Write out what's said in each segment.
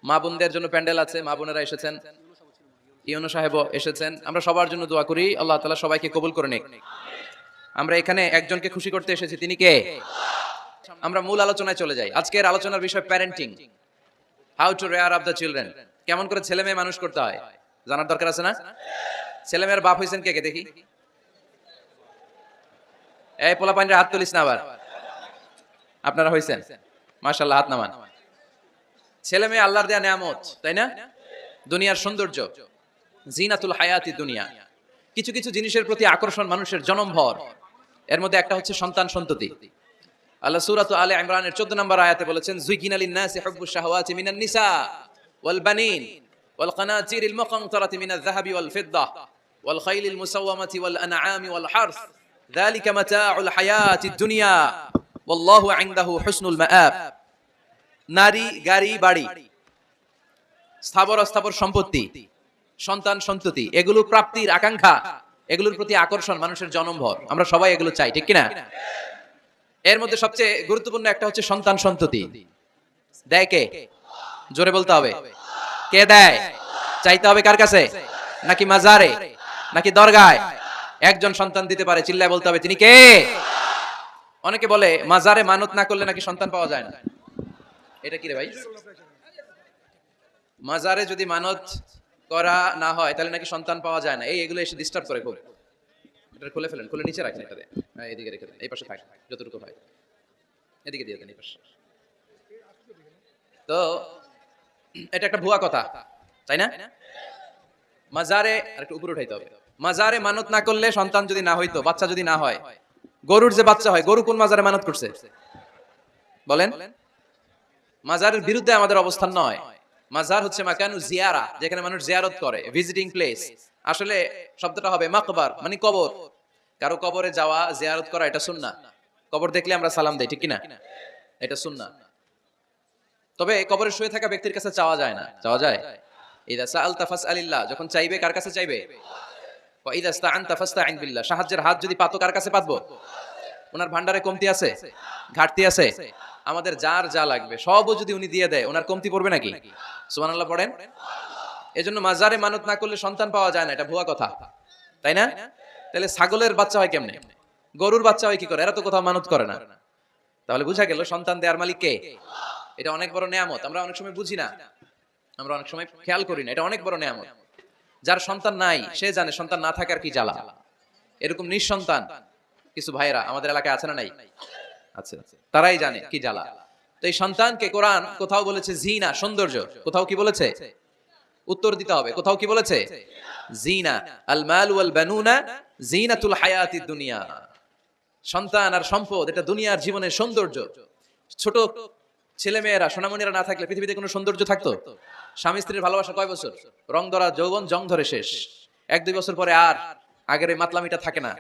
মা বোনদের জন্য প্যান্ডেল আছে, মা বোনেরা এসেছেন, ইউনূস সাহেবও এসেছেন। আমরা সবার জন্য দোয়া করি, আল্লাহ তাআলা সবাইকে কবুল করে নিক। আমরা এখানে একজনকে খুশি করতে এসেছি, তিনি কে? আমরা মূল আলোচনায় চলে যাই। আজকের আলোচনার বিষয় parenting, how to rare up the children. কেমন করে ছেলে মেয়ে মানুষ করতে হয় জানার দরকার আছে না? ছেলে মেয়ের বাপ হয়েছেন কে কে দেখি? এই পোলা পানির হাত তুলিস না আবার। আপনারা হয়েছেন? মাশাআল্লাহ, হাত নামান। ছেলে মেয়ে আল্লাহর দেয়া নিয়ামত, তাই না? দুনিয়ার সৌন্দর্য, জিনাতুল হায়াতি দুনিয়া। কিছু কিছু জিনিসের প্রতি আকর্ষণ মানুষের জনমভর। এর মধ্যে একটা হচ্ছে সন্তান সন্ততি। আল্লাহ সূরাত আলে ইমরানের 14 নম্বর আয়াতে বলেছেন, যুইকিনা লিন-নাসি হুব্বুশ শাহাওয়াতি মিনান নিসা ওয়াল বানিন ওয়াল কানাতিরিল মুকানতারাতি মিনাজ যাহাবি ওয়াল ফিদ্দা ওয়াল খাইলিল মুসাওয়ামাতি ওয়াল আনআমি ওয়াল হারস যালিকা মাতাউল হায়াতিদ দুনিয়া ওয়াল্লাহু ইনদাহু হুসনুল মাআব। নারী, গাড়ি, বাড়ি, স্থাবর অস্থাবর সম্পত্তি, সন্তান সন্ততি, এগুলো প্রাপ্তির আকাঙ্ক্ষা, এগুলোর প্রতি আকর্ষণ মানুষের জনমভর। আমরা সবাই এগুলো চাই, ঠিক কিনা? এর মধ্যে সবচেয়ে গুরুত্বপূর্ণ একটা হচ্ছে সন্তান সন্ততি। দেয় কে? জোরে বলতে হবে, কে দেয়? চাইতে হবে কার কাছে? নাকি মাজারে, নাকি দরগায়? একজন সন্তান দিতে পারে, চিল্লায় বলতে হবে তিনি কে? অনেকে বলে মাজারে মানত না করলে নাকি সন্তান পাওয়া যায় না। এটা কি রে ভাই? মাজারে যদি মানত করা না হয় তাহলে নাকি সন্তান পাওয়া যায় না। এগুলো এসে ডিস্টার্ব করে খুব। এটা খুলে ফেলেন, খুলে নিচে রাখেন, এটাতে হ্যাঁ এদিকে রেখে দেন, এই পাশে থাক যতটুকু হয়, এদিকে দিয়ে দেন এই পাশে। তো এটা একটা ভুয়া কথা, তাই না? মাজারে আরেকটু উপরে উঠাইতে হবে। মাজারে মানত না করলে সন্তান যদি না হইতো, বাচ্চা যদি না হয়, গরুর যে বাচ্চা হয়, গরু কোন মাজারে মানত করছে বলেন? মাজারের বিরুদ্ধে আমাদের অবস্থান নয়। মাজার হচ্ছে মাকানু জিয়ারা, যেখানে মানুষ জিয়ারত করে, ভিজিটিং প্লেস। আসলে শব্দটা হবে মাকবার, মানে কবর। কারো কবরে যাওয়া, জিয়ারত করা, এটা সুন্নাহ। কবর দেখলে আমরা সালাম দেই, ঠিক কিনা? এটা সুন্নাহ। তবে কবরে শুয়ে থাকা ব্যক্তির কাছে চাওয়া যায় না। চাওয়া যায়? ইযা সাআলতা ফাসআলিল্লাহ, যখন চাইবে কার কাছে চাইবে? ওয়া ইযা ইসতাআনতা ফাসতাইন বিল্লাহ, সাহায্যের হাত যদি পাতো কার কাছে পাতবো? ওনার ভান্ডারে কমতি আছে, ঘাটতি আছে? আমাদের যার যা লাগবে সবও যদি উনি দিয়ে দেয়, ওনার কমতি পড়বে নাকি? সুবহানাল্লাহ পড়েন। এজন্য মাজারে মানত না করলে সন্তান পাওয়া যায় না, এটা ভুয়া কথা, তাই না? তাহলে ছাগলের বাচ্চা হয় কেমনে? গরুর বাচ্চা হয় কি করে? এরা তো কোথাও মানত করে না। তাহলে বুঝা গেল সন্তান দেওয়ার মালিক কে? এটা অনেক বড় নিয়ামত। আমরা অনেক সময় বুঝি না, আমরা অনেক সময় খেয়াল করি না, এটা অনেক বড় নিয়ামত। যার সন্তান নাই সে জানে সন্তান না থাকার কি জ্বালা। এরকম নিঃসন্তান কিছু ভাইয়েরা আমাদের এলাকায় আছে না নাই? আছে, তারাই জানে কি জ্বালা। তো এই সন্তানকে কোরআন কোথাও বলেছে জিনা, সৌন্দর্য, কোথাও কি বলেছে? উত্তর দিতে হবে, কোথাও কি বলেছে? জিনা, আল মাল ওয়াল বানুনা জিনাতুল হায়াতিদ দুনিয়া। সন্তান আর সম্পদ এটা দুনিয়ার জীবনের সৌন্দর্য। ছোট ছেলে মেয়েরা, সোনামণিরা না থাকলে পৃথিবীতে কোনো সৌন্দর্য থাকতো? স্বামী স্ত্রীর ভালোবাসা কয় বছর? রং ধরা যৌবন জং ধরে শেষ। 1-2 বছর পরে আর আগের ওই মাতলামিটা থাকে না,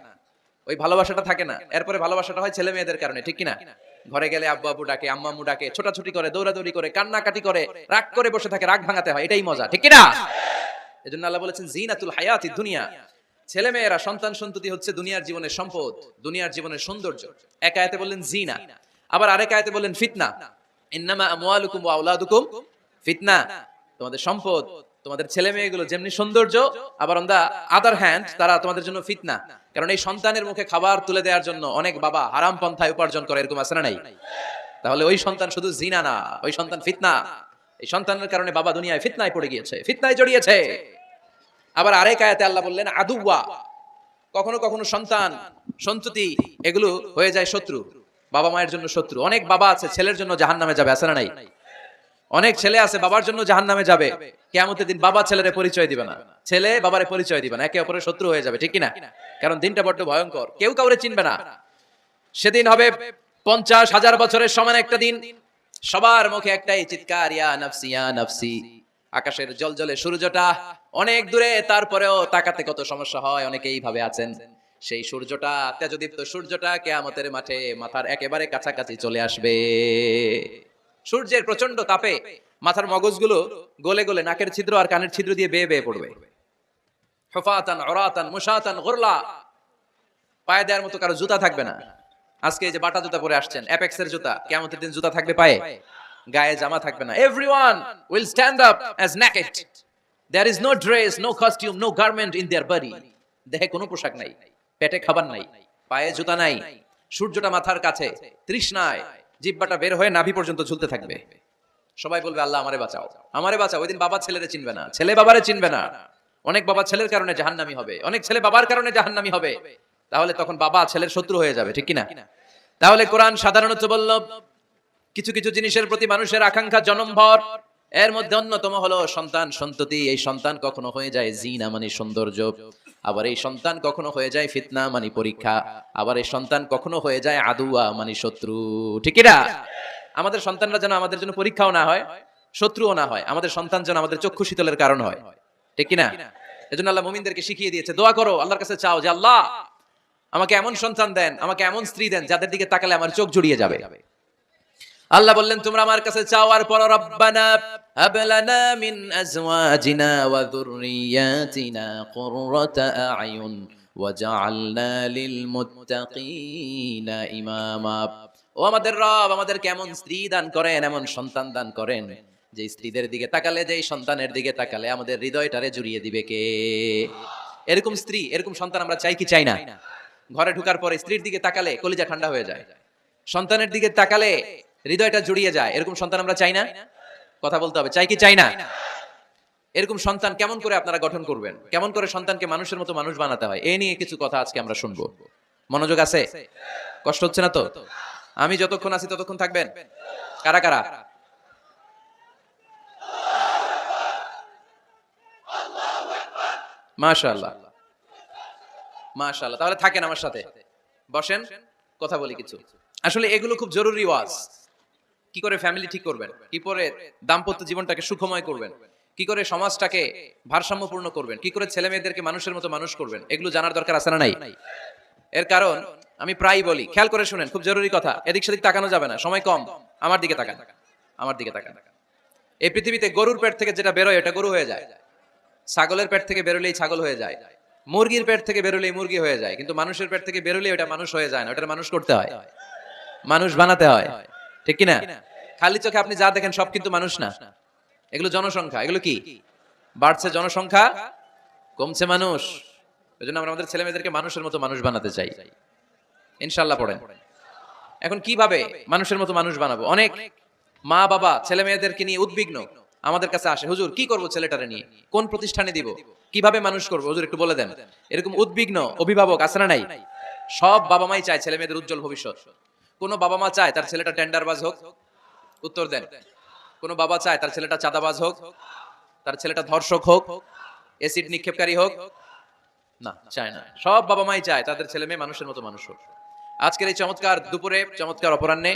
ওই ভালোবাসাটা থাকে না। এরপরে ভালোবাসাটা হয় ছেলে মেয়েদের কারণে, ঠিক কিনা? ঘরে গেলে আব্বু আব্বু ডাকে, আম্মা আম্মু ডাকে, ছোটাছুটি করে, দৌড়াদৌড়ি করে, কান্নাকাটি করে, রাগ করে বসে থাকে, রাগ ভাঙাতে হয়, এটাই মজা, ঠিক কিনা? এজন্য আল্লাহ বলেছেন জিনাতুল হায়াতিদ দুনিয়া। ছেলে মেয়েরা, সন্তান সন্ততি হচ্ছে দুনিয়ার জীবনের সম্পদ, দুনিয়ার জীবনের সৌন্দর্য। এক আয়াতে বললেন জিনা, আবার আরেক আয়াতে বললেন ফিতনা। ইন্নামা আমওয়ালুকুম ওয়া আওলাদুকুম ফিতনা। তোমাদের সম্পদ, তোমাদের ছেলে মেয়েগুলো যেমনি সৌন্দর্য, আবার অন দা আদার হ্যান্ড তারা তোমাদের জন্য ফিতনা। কারণ এই সন্তানের মুখে খাবার তুলে দেওয়ার জন্য অনেক বাবা হারাম পন্থায় উপার্জন করে, এরকম আছে না নাই? তাহলে ওই সন্তান শুধু জিনা না, ওই সন্তান ফিতনা। এই সন্তানের কারণে বাবা দুনিয়ায় ফিতনায় পড়ে গিয়েছে, ফিতনায় জড়িয়েছে। আবার আরেক আয়াতে আল্লাহ বললেন আদুওয়া। কখনো কখনো সন্তান সন্ততি এগুলো হয়ে যায় শত্রু, বাবা মায়ের জন্য শত্রু। অনেক বাবা আছে ছেলের জন্য জাহান্নামে যাবে, আছে না নাই? অনেক ছেলে আছে বাবার জন্য জাহান্নামে যাবে। কিয়ামতের দিন বাবা ছেলের পরিচয় দিবে না, ছেলে বাবারে পরিচয় দিবে না, একে অপরের শত্রু হয়ে যাবে, ঠিক কিনা? কারণ দিনটা বড্ড ভয়ঙ্কর, কেউ কাউরে চিনবে না। সেদিন হবে 50,000 বছরের সমান একটা দিন। সবার মুখে একটাই চিৎকার, ইয়া নাফসি ইয়া নাফসি। আকাশের জলজলে সূর্যটা অনেক দূরে, তারপরেও তাকাতে কত সমস্যা হয়। অনেকে এইভাবে আছেন, সেই সূর্যটা, তেজদীপ্ত সূর্যটা কিয়ামতের মাঠে মাথার একেবারে কাছাকাছি চলে আসবে। সূর্যের প্রচন্ড তাপে মাথার মগজগুলো গলে গলে নাকের ছিদ্র আর কানের ছিদ্র দিয়ে বেয়ে বেয়ে পড়বে। হুফাতান উরাতান মুশাতান গুরলা। পায়ে দেওয়ার মতো কারো জুতা থাকবে না। আজকে এই যে বাটা জুতা পরে আসছেন, অ্যাপেক্সের জুতা, কিয়ামতের দিন জুতা থাকবে পায়ে? গায়ে জামা থাকবে না। Everyone will stand up as naked. There is no dress, no costume, no garment in their body. দেহে কোনো পোশাক নাই, পেটে খাবার নাই, পায়ে জুতা নাই, সূর্যটা মাথার কাছে, তৃষ্ণায় জিহ্বাটা বের হয়ে নাভি পর্যন্ত ঝুলতে থাকবে। সবাই বলবে আল্লাহ আমারে বাঁচাও, আমারে বাঁচাও। ওই দিন বাবা ছেলেরে চিনবে না, ছেলে বাবারে চিনবে না। অনেক বাবা ছেলের কারণে জাহান্নামী হবে, অনেক ছেলে বাবার কারণে জাহান্নামী হবে। তাহলে তখন বাবা ছেলের শত্রু হয়ে যাবে, ঠিক কি না? তাহলে কোরআন সাধারণত বলল কিছু কিছু জিনিসের প্রতি মানুষের আকাঙ্ক্ষা জনমভর। এর মধ্যে অন্যতম হলো সন্তান সন্ততি। এই সন্তান কখনো হয়ে যায় জিনা মানে সৌন্দর্য, আবার এই সন্তান কখনো হয়ে যায় ফিতনা মানে পরীক্ষা, আবার এই সন্তান কখনো হয়ে যায় আদুয়া মানে শত্রু, ঠিক না? আমাদের সন্তানরা যেন আমাদের জন্য পরীক্ষাও না হয়, শত্রুও না হয়। আমাদের সন্তান যেন আমাদের চক্ষু শীতলের কারণ হয়, ঠিক কি না? এজন্য আল্লাহ মুমিনদেরকে শিখিয়ে দিয়েছে, দোয়া করো, আল্লাহর কাছে চাও যে আল্লাহ আমাকে এমন সন্তান দেন, আমাকে এমন স্ত্রী দেন যাদের দিকে তাকালে আমার চোখ জুড়িয়ে যাবে। আল্লাহ বললেন তোমরা আমার কাছে চাও আর পড়ো, রব্বানা হাব লানা মিন আজওয়াজিনা ওয়া যুররিয়াতিনা কুররাতা আ'য়ুন ওয়াজআলনা লিল মুত্তাকিনা ইমামা। ও আমাদের রব, আমাদের কেমন স্ত্রী দান করেন, এমন সন্তান দান করেন যে স্ত্রীদের দিকে তাকালে, যে সন্তানের দিকে তাকালে আমাদের হৃদয়টারে জুড়িয়ে দিবে কে। এরকম স্ত্রী, এরকম সন্তান আমরা চাই কি চাই না? ঘরে ঢোকার পরে স্ত্রীর দিকে তাকালে কলিজা ঠান্ডা হয়ে যায়, সন্তানের দিকে তাকালে হৃদয়টা জুড়িয়ে যায়। এরকম সন্তান আমরা চাই না? কথা বলতে হবে, চাই কি চাই না? এরকম সন্তান কেমন করে আপনারা গঠন করবেন, কেমন করে সন্তানকে মানুষের মতো মানুষ বানাতে হয়, এই নিয়ে কিছু কথা আজকে আমরা শুনবো। মনোযোগ আছে? কষ্ট হচ্ছে না তো? আমি যতক্ষণ আছি ততক্ষণ থাকবেন? কারা কারা? মাশাআল্লাহ, মাশাআল্লাহ। তাহলে থাকেন আমার সাথে, বসেন, কথা বলি কিছু। আসলে এগুলো খুব জরুরি ওয়াজ। কি করে ফ্যামিলি ঠিক করবেন, কি করে দাম্পত্য জীবনটাকে সুখময় করবেন, কি করে সমাজটাকে ভারসাম্যপূর্ণ করবেন, কি করে ছেলে মেয়েদেরকে মানুষের মতো মানুষ করবেন, এগুলো জানার দরকার আছে না নাই? এর কারণ আমি প্রায় বলি, খেয়াল করে শুনেন, খুব জরুরি কথা, এদিক সেদিক তাকানো যাবে না, সময় কম। আমার দিকে তাকান, আমার দিকে তাকান। এই পৃথিবীতে গরুর পেট থেকে যেটা বেরোয় এটা গরু হয়ে যায়, ছাগলের পেট থেকে বেরোলেই ছাগল হয়ে যায়, মুরগির পেট থেকে বেরোলেই মুরগি হয়ে যায়, কিন্তু মানুষের পেট থেকে বেরোলেই ওটা মানুষ হয়ে যায় না, ওটা মানুষ করতে হয়, মানুষ বানাতে হয়, ঠিক কিনা? খালি চোখে আপনি যা দেখেন সব কিন্তু মানুষ না, এগুলো জনসংখ্যা। এগুলো কি? বাড়ছে জনসংখ্যা, কমছে মানুষ। এজন্য আমরা আমাদের ছেলে মেয়েদেরকে মানুষের মতো মানুষ বানাতে চাই, ইনশাআল্লাহ। পড়েন। এখন কিভাবে মানুষের মতো মানুষ বানাবো? অনেক মা বাবা ছেলে মেয়েদেরকে নিয়ে উদ্বিগ্ন, আমাদের কাছে আসে, হুজুর কি করবো ছেলেটারে নিয়ে, কোন প্রতিষ্ঠানে দিব, কিভাবে মানুষ করবো হুজুর একটু বলে দেন। এরকম উদ্বিগ্ন অভিভাবক আছে না নাই? সব বাবা মাই চায় ছেলে মেয়েদের উজ্জ্বল ভবিষ্যৎ। কোন বাবা মা চায় তার ছেলেটা টেন্ডারবাজ হোক? উত্তর দেন। কোন বাবা চায় তার ছেলেটা চাঁদাবাজ হোক, তার ছেলেটা ধর্ষক হোক, এসিড নিক্ষেপকারী হোক? না, চায় না। সব বাবা মাই চায় তাদের ছেলে মেয়ে মানুষের মতো মানুষ হোক। আজকের এই চমৎকার দুপুরে, চমৎকার অপরাহ্নে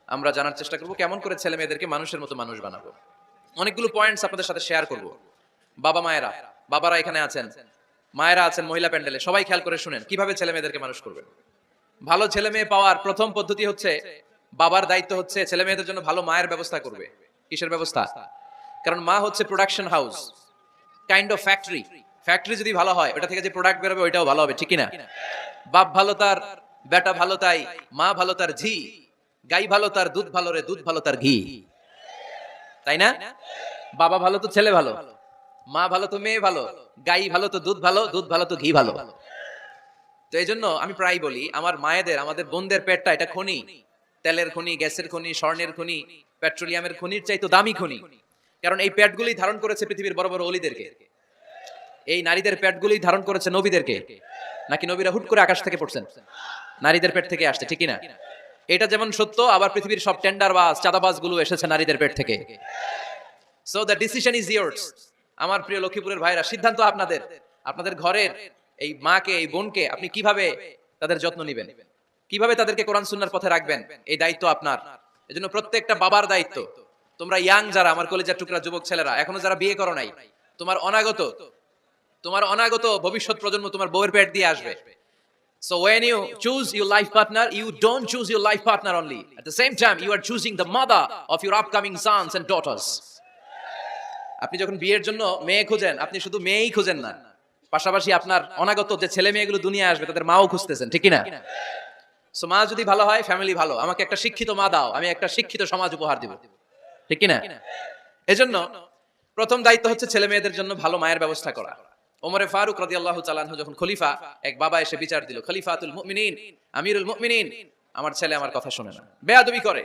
আমরা জানার চেষ্টা করব কেমন করে ছেলে মেয়েদেরকে মানুষের মতো মানুষ বানাবো। অনেকগুলো পয়েন্টস আপনাদের সাথে শেয়ার করব। বাবা মায়েরা, বাবারা এখানে আছেন, মায়েরা আছেন মহিলা প্যান্ডেলে, সবাই খেয়াল করে শুনেন কিভাবে ছেলে মেয়েদেরকে মানুষ করবেন। ভালো ছেলে মেয়ে পাওয়ার প্রথম পদ্ধতি হচ্ছে, বাবার দায়িত্ব হচ্ছে ছেলে মেয়েদের জন্য ভালো মায়ের ব্যবস্থা করবে। কিসের ব্যবস্থা? কারণ মা হচ্ছে production house, kind of factory. Factory যদি ভালো হয়, ওটা থেকে যে প্রোডাক্ট বেরোবে ওইটাও ভালো হবে, ঠিক কিনা? বাপ ভালো তার বেটা ভালো তাই, মা ভালো তার ঝি, গাই ভালো তার দুধ ভালো রে, দুধ ভালো তার ঘি, তাই না? বাবা ভালো তো ছেলে ভালো, মা ভালো তো মেয়ে ভালো, গাই ভালো তো দুধ ভালো, দুধ ভালো তো ঘি ভালো। তো এই জন্য আমি প্রায় বলি, আমার মায়েদের, আমাদের বোনদের পেটটা এটা খনি, তেলের খনি, গ্যাসের খনি, স্বর্ণের খনি, পেট্রোলিয়ামের খনির চাইতো দামি খনি। কারণ এই পেটগুলি ধারণ করেছে পৃথিবীর বড় বড় অলিদেরকে। এই নারীদের পেটগুলি ধারণ করেছে নবীদেরকে। নাকি নবীরা হুট করে আকাশ থেকে পড়ছেন? নারীদের পেট থেকে আসছে, ঠিক না? এটা যেমন সত্য, আবার পৃথিবীর সব টেন্ডারবাজ, চাঁদাবাজ গুলো এসেছে নারীদের পেট থেকে। So the decision is years. আমার প্রিয় লক্ষ্মীপুরের ভাইরা, সিদ্ধান্ত আপনাদের। আপনাদের ঘরের এই মাকে, এই বোনকে আপনি কিভাবে তাদের যত্ন নেবেন, কিভাবে তাদেরকে কোরআন সুন্নাহর পথে রাখবেন, এই দায়িত্ব আপনার। এজন্য প্রত্যেকটা বাবার দায়িত্ব। তোমরা ইয়াং যারা, আমার কলেজের টুকরা যুবক ছেলেরা, এখনো যারা বিয়ে করো নাই, তোমার অনাগত ভবিষ্যৎ প্রজন্ম তোমার বউয়ের পেট দিয়ে আসবে। So when you choose your life partner, you don't choose your life partner only. At the same time, you are choosing the mother of your upcoming sons and daughters. আপনি যখন বিয়ের জন্য মেয়ে খুঁজেন, আপনি শুধু মেয়েই খুঁজেন না, পাশাপাশি আপনার অনাগত যে ছেলে মেয়েগুলো দুনিয়ায় আসবে তাদের মাও খুঁজতেছেন, ঠিক না? সো মা যদি ভালো হয়, ফ্যামিলি ভালো। আমাকে একটা শিক্ষিত মা দাও, আমি একটা শিক্ষিত সমাজ উপহার দিব। ঠিক কি না? এজন্য প্রথম দায়িত্ব হচ্ছে ছেলে মেয়েদের জন্য ভালো মায়ের ব্যবস্থা করা। ওমরে ফারুক রাদিয়াল্লাহু তাআলা আনহু যখন খলিফা, এক বাবা এসে বিচার দিল, খলিফাতুল মুমিনিন, আমিরুল মুমিনিন, আমার ছেলে আমার কথা শুনে না, বেয়াদবি করে।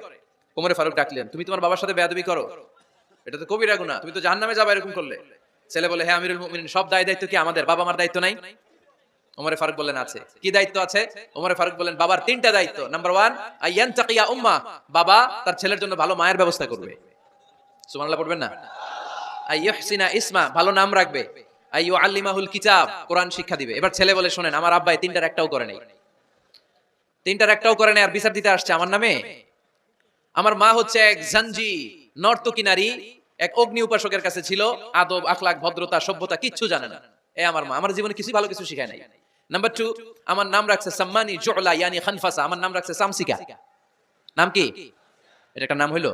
ওমরে ফারুক ডাকলেন, তুমি তোমার বাবার সাথে বেয়াদবি করো? এটা তো কবিরা গুনাহ, তুমি তো জাহান্নামে যাবে এরকম করলে। ছেলে বলে, হ্যাঁ আমিরুল মুমিনিন, সব দায়িত্ব কি আমাদের? বাবা মার দায়িত্ব নাই? ওমরে ফারুক বললেন, আছে। কি দায়িত্ব আছে? ওমরে ফারুক বললেন, বাবার তিনটা দায়িত্ব। নাম্বার 1, আইয়ানতাকিয়া উম্মাহ, বাবা তার ছেলের জন্য ভালো মায়ের ব্যবস্থা করবে। সুবহানাল্লাহ পড়বেন না? আইয়ুহসিনা ইসমা, ভালো নাম রাখবে। আইয়ুআল্লিমাহুল কিতাব, কোরআন শিক্ষা দিবে। এবার ছেলে বলে, শোনেন, আমার আব্বা তিনটার একটাও করে নাই, তিনটার একটাও করে নাই, আর বিচার দিতে আসছে আমার নামে। আমার মা হচ্ছে এক জাঞ্জি, নর্তকী নারী, এক অগ্নি উপাসকের কাছে ছিল, আদব আখলাক ভদ্রতা সভ্যতা কিচ্ছু জানে না। আমার মা আমার জীবনে কিছু ভালো কিছু শিখায় নাই। নাম্বার 2, আমার নাম রাখছে সাম্মানি জুলা ইয়ানি খানফাসা, আমার নাম রাখছে সামসিকা। নাম কি? এটা একটা নাম হইলো?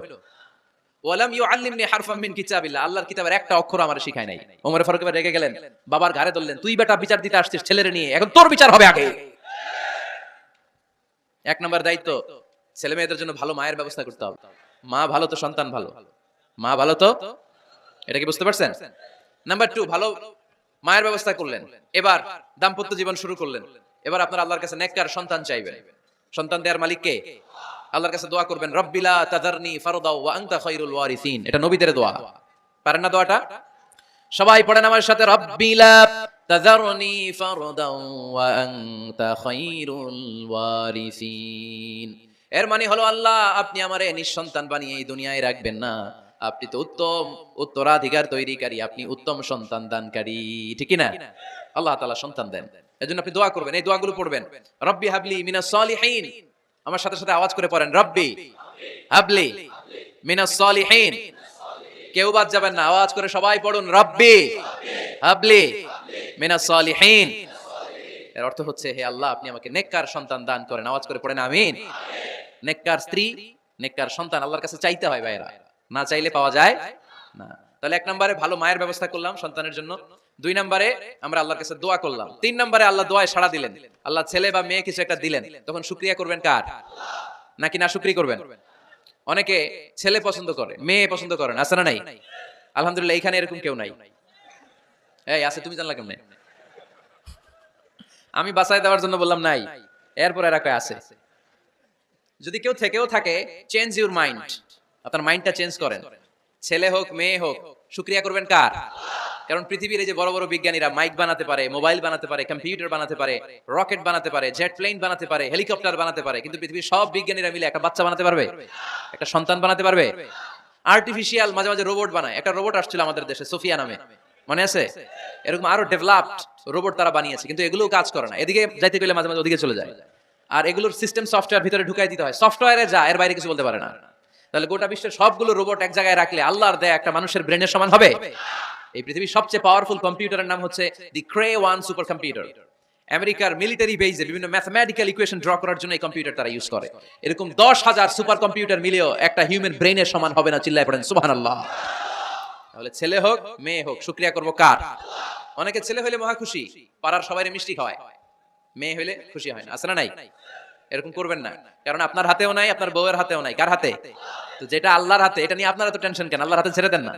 ওয়ালাম ইউআল্লিমনি হারফাম মিন কিতাবিল্লাহ, আল্লাহর কিতাবের একটা অক্ষর আমারে শিখায় নাই। ওমর ফারুক এবার রেগে গেলেন, বাবার ঘাড়ে ধরলেন, তুই বেটা বিচার দিতে আসছিস ছেলেরে নিয়ে, এখন তোর বিচার হবে আগে। এক নম্বর দায়িত্ব, ছেলে মেয়েদের জন্য ভালো মায়ের ব্যবস্থা করতে হবে। মা ভালো তো সন্তান ভালো, মা ভালো তো, এটা কি বুঝতে পারছেন? নাম্বার 2, ভালো মায়ের ব্যবস্থা করলেন, এবার দাম্পত্য জীবন শুরু করলেন। এবার আপনার আল্লাহর কাছে নেককার সন্তান চাইবেন। সন্তান দেওয়ার মালিক কে? আল্লাহর কাছে দোয়া করবেন, রব্বিলা তাযারনি ফারদা ওয়া আনতা খায়রুল ওয়ারিসিন। এটা নবীদের দোয়া, পারেন না দোয়াটা? সবাই পড়েন আমার সাথে, রব্বিলা তাযারনি ফারদা ওয়া আনতা খায়রুল ওয়ারিসিন। এর মানে হলো, আল্লাহ আপনি আমারে নিঃসন্তান বানিয়ে এই দুনিয়ায় রাখবেন না, আপনি তো উত্তম উত্তরাধিকার তৈরিকারী, আপনি উত্তম সন্তান দানকারী, ঠিক না? আল্লাহ তাআলা সন্তান দেন, এজন্য আপনি দোয়া করবেন, এই দোয়াগুলো পড়বেন। রব্বি হাবলি মিনাস সালিহিন, আমার সাথে সাথে আওয়াজ করে পড়েন, রব্বি হাবলি মিনাস সালিহিন। কেউ বাদ যাবেন না, আওয়াজ করে সবাই পড়ুন, রব্বি হাবলি মিনাস সালিহিন। এর অর্থ হচ্ছে, হে আল্লাহ আপনি আমাকে নেককার সন্তান দান করেন। আওয়াজ করে পড়েন আমিন। নেককার স্ত্রী, নেককার সন্তান আল্লাহর কাছে চাইতে হয় ভাইরা, না চাইলে পাওয়া যায় না। তাহলে 1 নম্বরে ভালো মায়ের ব্যবস্থা করলাম সন্তানের জন্য, 2 নম্বরে আমরা আল্লাহর কাছে দোয়া করলাম, 3 নম্বরে আল্লাহ দোয়ায় সাড়া দিলেন। আল্লাহ ছেলে বা মেয়ে কিছু একটা দিলেন, তখন শুকরিয়া করবেন কার? নাকি না শুকরি করবেন? অনেকে ছেলে পছন্দ করে, মেয়ে পছন্দ করেন, আছে না নাই? আলহামদুলিল্লাহ এখানে এরকম কেউ নাই। এই আছে, তুমি জানলা কেমনে? আমি বাঁচায় দেওয়ার জন্য বললাম নাই, এরপর এরা কয় আছে। যদি কেউ থেকেও থাকে, চেঞ্জ ইউর মাইন্ড, আপনার মাইন্ডটা চেঞ্জ করেন। ছেলে হোক মেয়ে হোক, শুকরিয়া করবেন কার? কারণ পৃথিবীর এই যে বড় বড় বিজ্ঞানীরা মাইক বানাতে পারে, মোবাইল বানাতে পারে, কম্পিউটার বানাতে পারে, রকেট বানাতে পারে, জেট প্লেন বানাতে পারে, হেলিকপ্টার বানাতে পারে, কিন্তু পৃথিবীর সব বিজ্ঞানীরা মিলে একটা বাচ্চা বানাতে পারবে? একটা সন্তান বানাতে পারবে? আর্টিফিশিয়াল মাঝে মাঝে রোবট বানায়। একটা রোবট আসছিল আমাদের দেশে, সোফিয়া নামে, মনে আছে? এরকম আরো ডেভেলপড রোবট তারা বানিয়েছে, কিন্তু এগুলোও কাজ করে না। এদিকে যাইতে গেলে মাঝে মাঝে ওদিকে চলে যায়, আর এগুলোর সিস্টেম সফটওয়্যার ভিতরে ঢুকাই দিতে হয়, সফটওয়্যারে যা, এর বাইরে কিছু বলতে পারে না। তাহলে গোটা বিশ্বের সবগুলো রোবট এক জায়গায় রাখলে আল্লাহর দেয়া একটা মানুষের ব্রেনের সমান হবে? এই পৃথিবীর সবচেয়ে পাওয়ারফুল কম্পিউটারের নাম হচ্ছে দি ক্রে 1 সুপার কম্পিউটার। আমেরিকার মিলিটারি বেজে বিভিন্ন ম্যাথমেটিক্যাল ইকুয়েশন ড্র করার জন্য এই কম্পিউটার তারা ইউজ করে। এরকম 10,000 সুপার কম্পিউটার মিলেও একটা হিউম্যান ব্রেনের সমান হবে না। চিল্লায় পড়েন সুবহানাল্লাহ। তাহলে ছেলে হোক মেয়ে হোক, শুকরিয়া করব কার? অনেকে ছেলে হইলে মহা খুশি, পাড়ার সবাইরে মিষ্টি খাওয়ায়, মেয়ে হইলে খুশি হয় না, আছে না নাই? এরকম করবেন না, কারণ আপনার হাতেও নাই, আপনার বউয়ের হাতেও নাই। কার হাতে? তো যেটা আল্লাহর হাতে, এটা নিয়ে আপনারা তো টেনশন কেন? আল্লাহর হাতে ছেড়ে দেন না।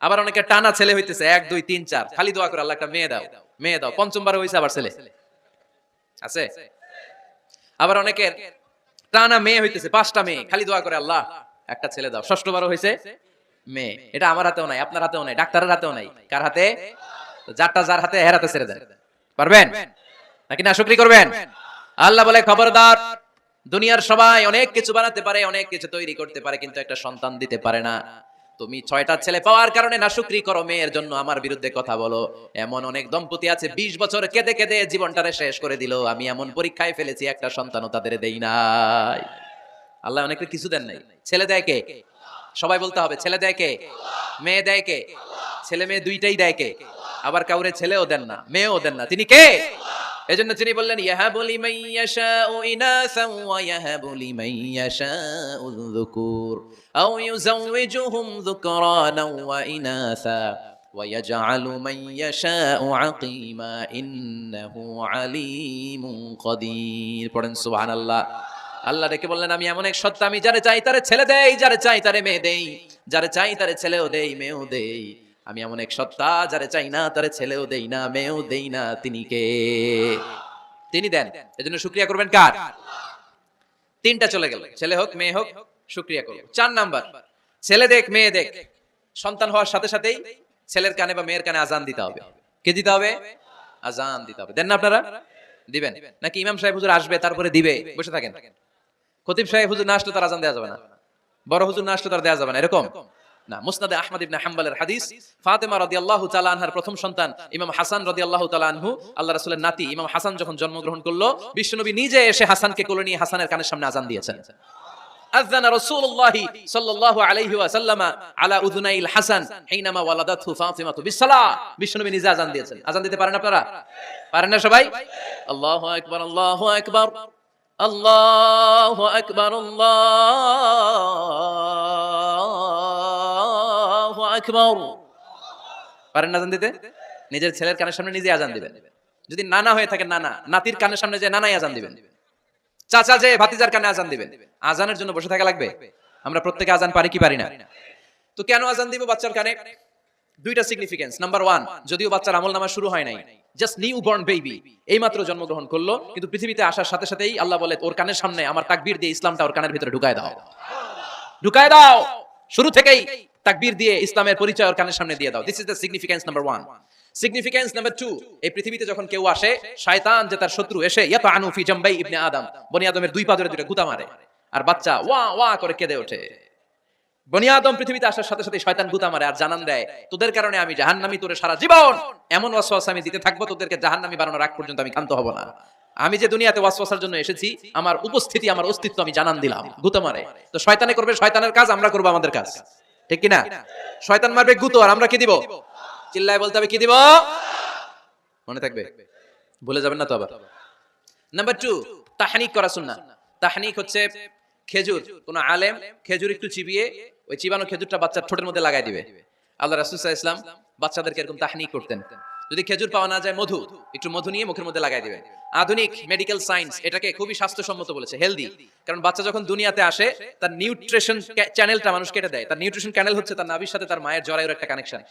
আবার অনেকে টানা ছেলে হইতেছে 1 2 3 4, খালি দোয়া করে আল্লাহ একটা মেয়ে দাও, মেয়ে দাও। পঞ্চমবার হইছে আবার ছেলে আছে। আবার অনেকের টানা মেয়ে হইতেছে 5টা মেয়ে, খালি দোয়া করে আল্লাহ একটা ছেলে দাও। ষষ্ঠবারও হইছে মেয়ে। এটা আমার হাতেও নাই, আপনার হাতেও নাই, ডাক্তারের হাতেও নাই। কার হাতে? যারটা যার হাতে, এর হাতে ছেড়ে দেন। পারবেন নাকি না শুকরি করবেন? আল্লাহ বলে, খবরদার, দুনিয়ার সবাই অনেক কিছু বানাতে পারে, অনেক কিছু তৈরি করতে পারে, কিন্তু একটা সন্তান দিতে পারে না। তুমি 6টা ছেলে পাওয়ার কারণে না শুকরি করো, মেয়ের জন্য আমার বিরুদ্ধে কথা বলো। এমন অনেক দম্পতি আছে 20 বছর কেঁদে কেঁদে জীবনটারে শেষ করে দিল। আমি এমন পরীক্ষায় ফেলেছি, একটা সন্তানও তাদের দেই নাই। আল্লাহ অনেকে কিছু দেন নাই। ছেলে দেয় কে? সবাই বলতে হবে, ছেলে দেয় কে? মেয়ে দেয় কে? ছেলে মেয়ে দুইটাই দেয় কে? আবার কাউরে ছেলেও দেন না, মেয়েও দেন না, তিনি কে? এজন্য তিনি বললেন, ইয়াহাবু লিমান ইয়াশাউ ইনাসান ওয়া ইয়াহাবু লিমান ইয়াশাউ যুকুর আও ইউযাওয়িজুহুম যুকরানান ওয়া ইনাসা ওয়া ইয়াজআলু মান ইয়াশাউ আকীমা ইন্নাহু আলীমুন কাদির। পড়েন সুবহানাল্লাহ। আল্লাহ ডেকে বললেন আমি এমন এক সত্তা, আমি যারে চাই তারে ছেলে দেই, যারে চাই তারে মেয়ে দেই, যারে চাই তারে ছেলেও দেই মেয়েও দেই। আমি এমন এক সত্তা, যারে চাই না তারে ছেলেও দেই না মেয়েও দেই না। তিনি কে? তিনি দেন। এজন্য শুকরিয়া করবেন কার? তিনটা চলে গেল, ছেলে হোক মেয়ে হোক, শুকরিয়া করব। 4 নাম্বার, ছেলে দেখ মেয়ে দেখ, সন্তান হওয়ার সাথে সাথেই ছেলের কানে বা মেয়ের কানে আজান দিতে হবে। কে দিতে হবে? আজান দিতে হবে। দেন না আপনারা? দিবেন নাকি ইমাম সাহেব হুজুর আসবে তারপরে দিবে বসে থাকেন? খতিব সাহেব হুজুর না আসলে তার আজান দেওয়া যাবে না, বড় হুজুর না আসলে তার দেওয়া যাবে না, এরকম না। মুসনাদে আহমদ ইবনে হাম্বলের হাদিস, ফাতেমা রাদিয়াল্লাহু তাআলা আনহার প্রথম সন্তান ইমাম হাসান রাদিয়াল্লাহু তাআলা আনহু, আল্লাহ রাসূলের নাতি ইমাম হাসান যখন জন্মগ্রহণ করলো, বিশ্বনবী নিজে এসে হাসানকে কোলে নিয়ে হাসানের কানের সামনে আজান দিয়েছেন। আযানা রাসূলুল্লাহি সাল্লাল্লাহু আলাইহি ওয়াসাল্লাম আলা উযুনাইল হাসান হিনামা ওয়ালাদাতহু ফাতিমাতু বিসসালাহ। বিশ্বনবী নিজে আজান দিয়েছেন। আজান দিতে পারেন আপনারা? পারেন না সবাই? আল্লাহু আকবার, আল্লাহু আকবার, আল্লাহু আকবার, আল্লাহু আকবার। পারেন না আজান দিতে? নিজের ছেলের কানের সামনে নিজে আজান দিবেন। যদি নানা হয়ে থাকে নানা, নাতির কানের সামনে যে নানাই আজান দিবেন। চাচা যে ভাতিজার কানে আজান দিবেন। আজানের জন্য বসে থাকা লাগবে? আমরা প্রত্যেকে আজান পারি কি পারি না? তো কেন আজান দিব বাচ্চার কানে? দুইটা সিগনিফিকেন্স। নাম্বার 1, যদিও বাচ্চার আমলনামা শুরু হয় নাই, জাস্ট নিউ বর্ন বেবি, এইমাত্র জন্মগ্রহণ করলো, কিন্তু পৃথিবীতে আসার সাথে সাথেই আল্লাহ বলে ওর কানের সামনে আমার তাকবীর দিয়ে ইসলামটা ওর কানের ভিতরে ঢুকায় দাও, ঢুকায় দাও। শুরু থেকেই তাকবীর দিয়ে ইসলামের পরিচয় ওর কানের সামনে দিয়ে দাও। This is the significance number 1। Significance number 2, এই পৃথিবীতে যখন কেউ আসে, শয়তান যে তার শত্রু, এসে ইয়াতানু ফি জামবাই ইবনে আদম, বনি আদমের দুই পা ধরে দুইটা গুতা মারে, আর বাচ্চা ওয়া ওয়া করে কেঁদে ওঠে। বনি আদম পৃথিবীতে আসার সাথে সাথে শয়তান গুতা মারে আর জানান দেয় তোদের কারণে আমি জাহান্নামী, তোরে সারা জীবন এমন ওয়াসওয়াসা আমি দিতে থাকবো, তোদেরকে জাহান্নামী বানানোর আগ পর্যন্ত আমি ক্ষান্ত হব না। আমি যে দুনিয়াতে ওয়াসওয়াসার জন্য এসেছি, আমার উপস্থিতি, আমার অস্তিত্ব আমি জানান দিলাম। গুতা মারে তো শয়তানে করবে শয়তানের কাজ, আমরা করব আমাদের কাজ, ঠিক কি না? শয়তান মারবে গুতো, আর আমরা কি দিব? চিল্লায় বলতে হবে কি দিব? মনে থাকবে, ভুলে যাবেন না তো আবার। নাম্বার 2, তাহনিক করা সুন্নাহ। তাহনিক হচ্ছে খেজুর, কোন আলেম খেজুর একটু চিবিয়ে ওই চিবানো খেজুরটা বাচ্চার ঠোঁটের মধ্যে লাগাই দিবে। আল্লাহ রাসূল সাল্লাল্লাহু আলাইহি ওয়াসাল্লাম বাচ্চাদেরকে এরকম তাহনিক করতেন। যদি খেজুর পাওয়া না যায়, মধু, একটু মধু নিয়ে মুখের মধ্যে লাগাই দিবেন। আধুনিক মেডিকেল সায়েন্স এটাকে খুবই স্বাস্থ্যসম্মত বলেছে, হেলদি। কারণ বাচ্চা যখন দুনিয়াতে আসে, তার নিউট্রিশন চ্যানেলটা মানুষ কেটে দেয়। তার নিউট্রিশন চ্যানেল হচ্ছে তার নাভির সাথে তার মায়ের জরায়ুর একটা কানেকশন।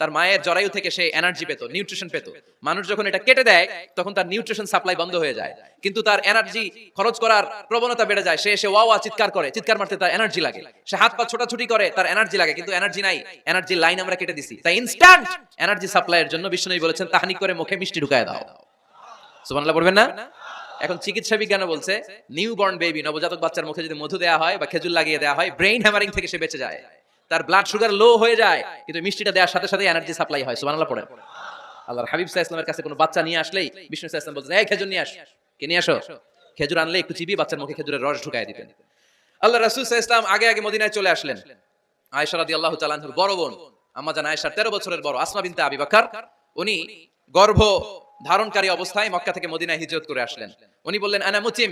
তার মায়ের জরায়ু থেকে সে এনার্জি পেত, নিউট্রিশন পেত। মানুষ যখন এটা কেটে দেয়, তখন তার নিউট্রিশন সাপ্লাই বন্ধ হয়ে যায়, কিন্তু তার এনার্জি খরচ করার প্রবণতা বেড়ে যায়। সে এসে ওয়া ওয়া চিৎকার করে, চিৎকার মারতে তার এনার্জি লাগে। সে হাত পা ছোটাছুটি করে, তার এনার্জি লাগে, কিন্তু এনার্জি নাই, এনার্জি লাইন আমরা কেটে দিছি। তাই ইনস্ট্যান্ট এনার্জি সাপ্লাইয়ের জন্য বিষ্ণু বলেছেন তাহনিক করে মুখে মিষ্টি ঢুকায় দাও। সুবহানাল্লাহ পড়বেন না? এখন চিকিৎসা বিজ্ঞান বলছে নিউবর্ন বেবি, নবজাতক বাচ্চার মুখে যদি মধু দেওয়া হয় বা খেজুর লাগিয়ে দেওয়া হয়, ব্রেইন হ্যামারিং থেকে সে বেঁচে যায়। তার ব্লাড সুগার লো হয়ে যায়, কিন্তু মিষ্টিটা দেওয়ার সাথে সাথে এনার্জি সাপ্লাই হয়। সুবহানাল্লাহ পড়েন। আল্লাহর হাবিব সাল্লাল্লাহু আলাইহি ওয়াসাল্লামের কাছে কোনো বাচ্চা নিয়ে আসলেই বিষ্ণু সাল্লাল্লাহু আলাইহি ওয়াসাল্লাম বলতেন, এই খেজুর নিয়ে আস, কে নিয়ে আসো। খেজুর আনলে একটু চিবিয়ে বাচ্চার মুখে খেজুরের রস ঢুকায় দিতেন। আল্লাহ রাসূল সাল্লাল্লাহু আলাইহি ওয়াসাল্লাম আগে আগে মদিনায় চলে আসলেন। আয়েশা রাদিয়াল্লাহু তাআলা আনহার বড় বোন, আম্মা জান আয়েশার 13 বছরের বড় আসমা বিনতে আবি বকর, উনি গর্ভ ধারণকারী অবস্থায় মক্কা থেকে মদিনায় হিজরত করে আসলেন। উনি বললেন, আনা মুতিম,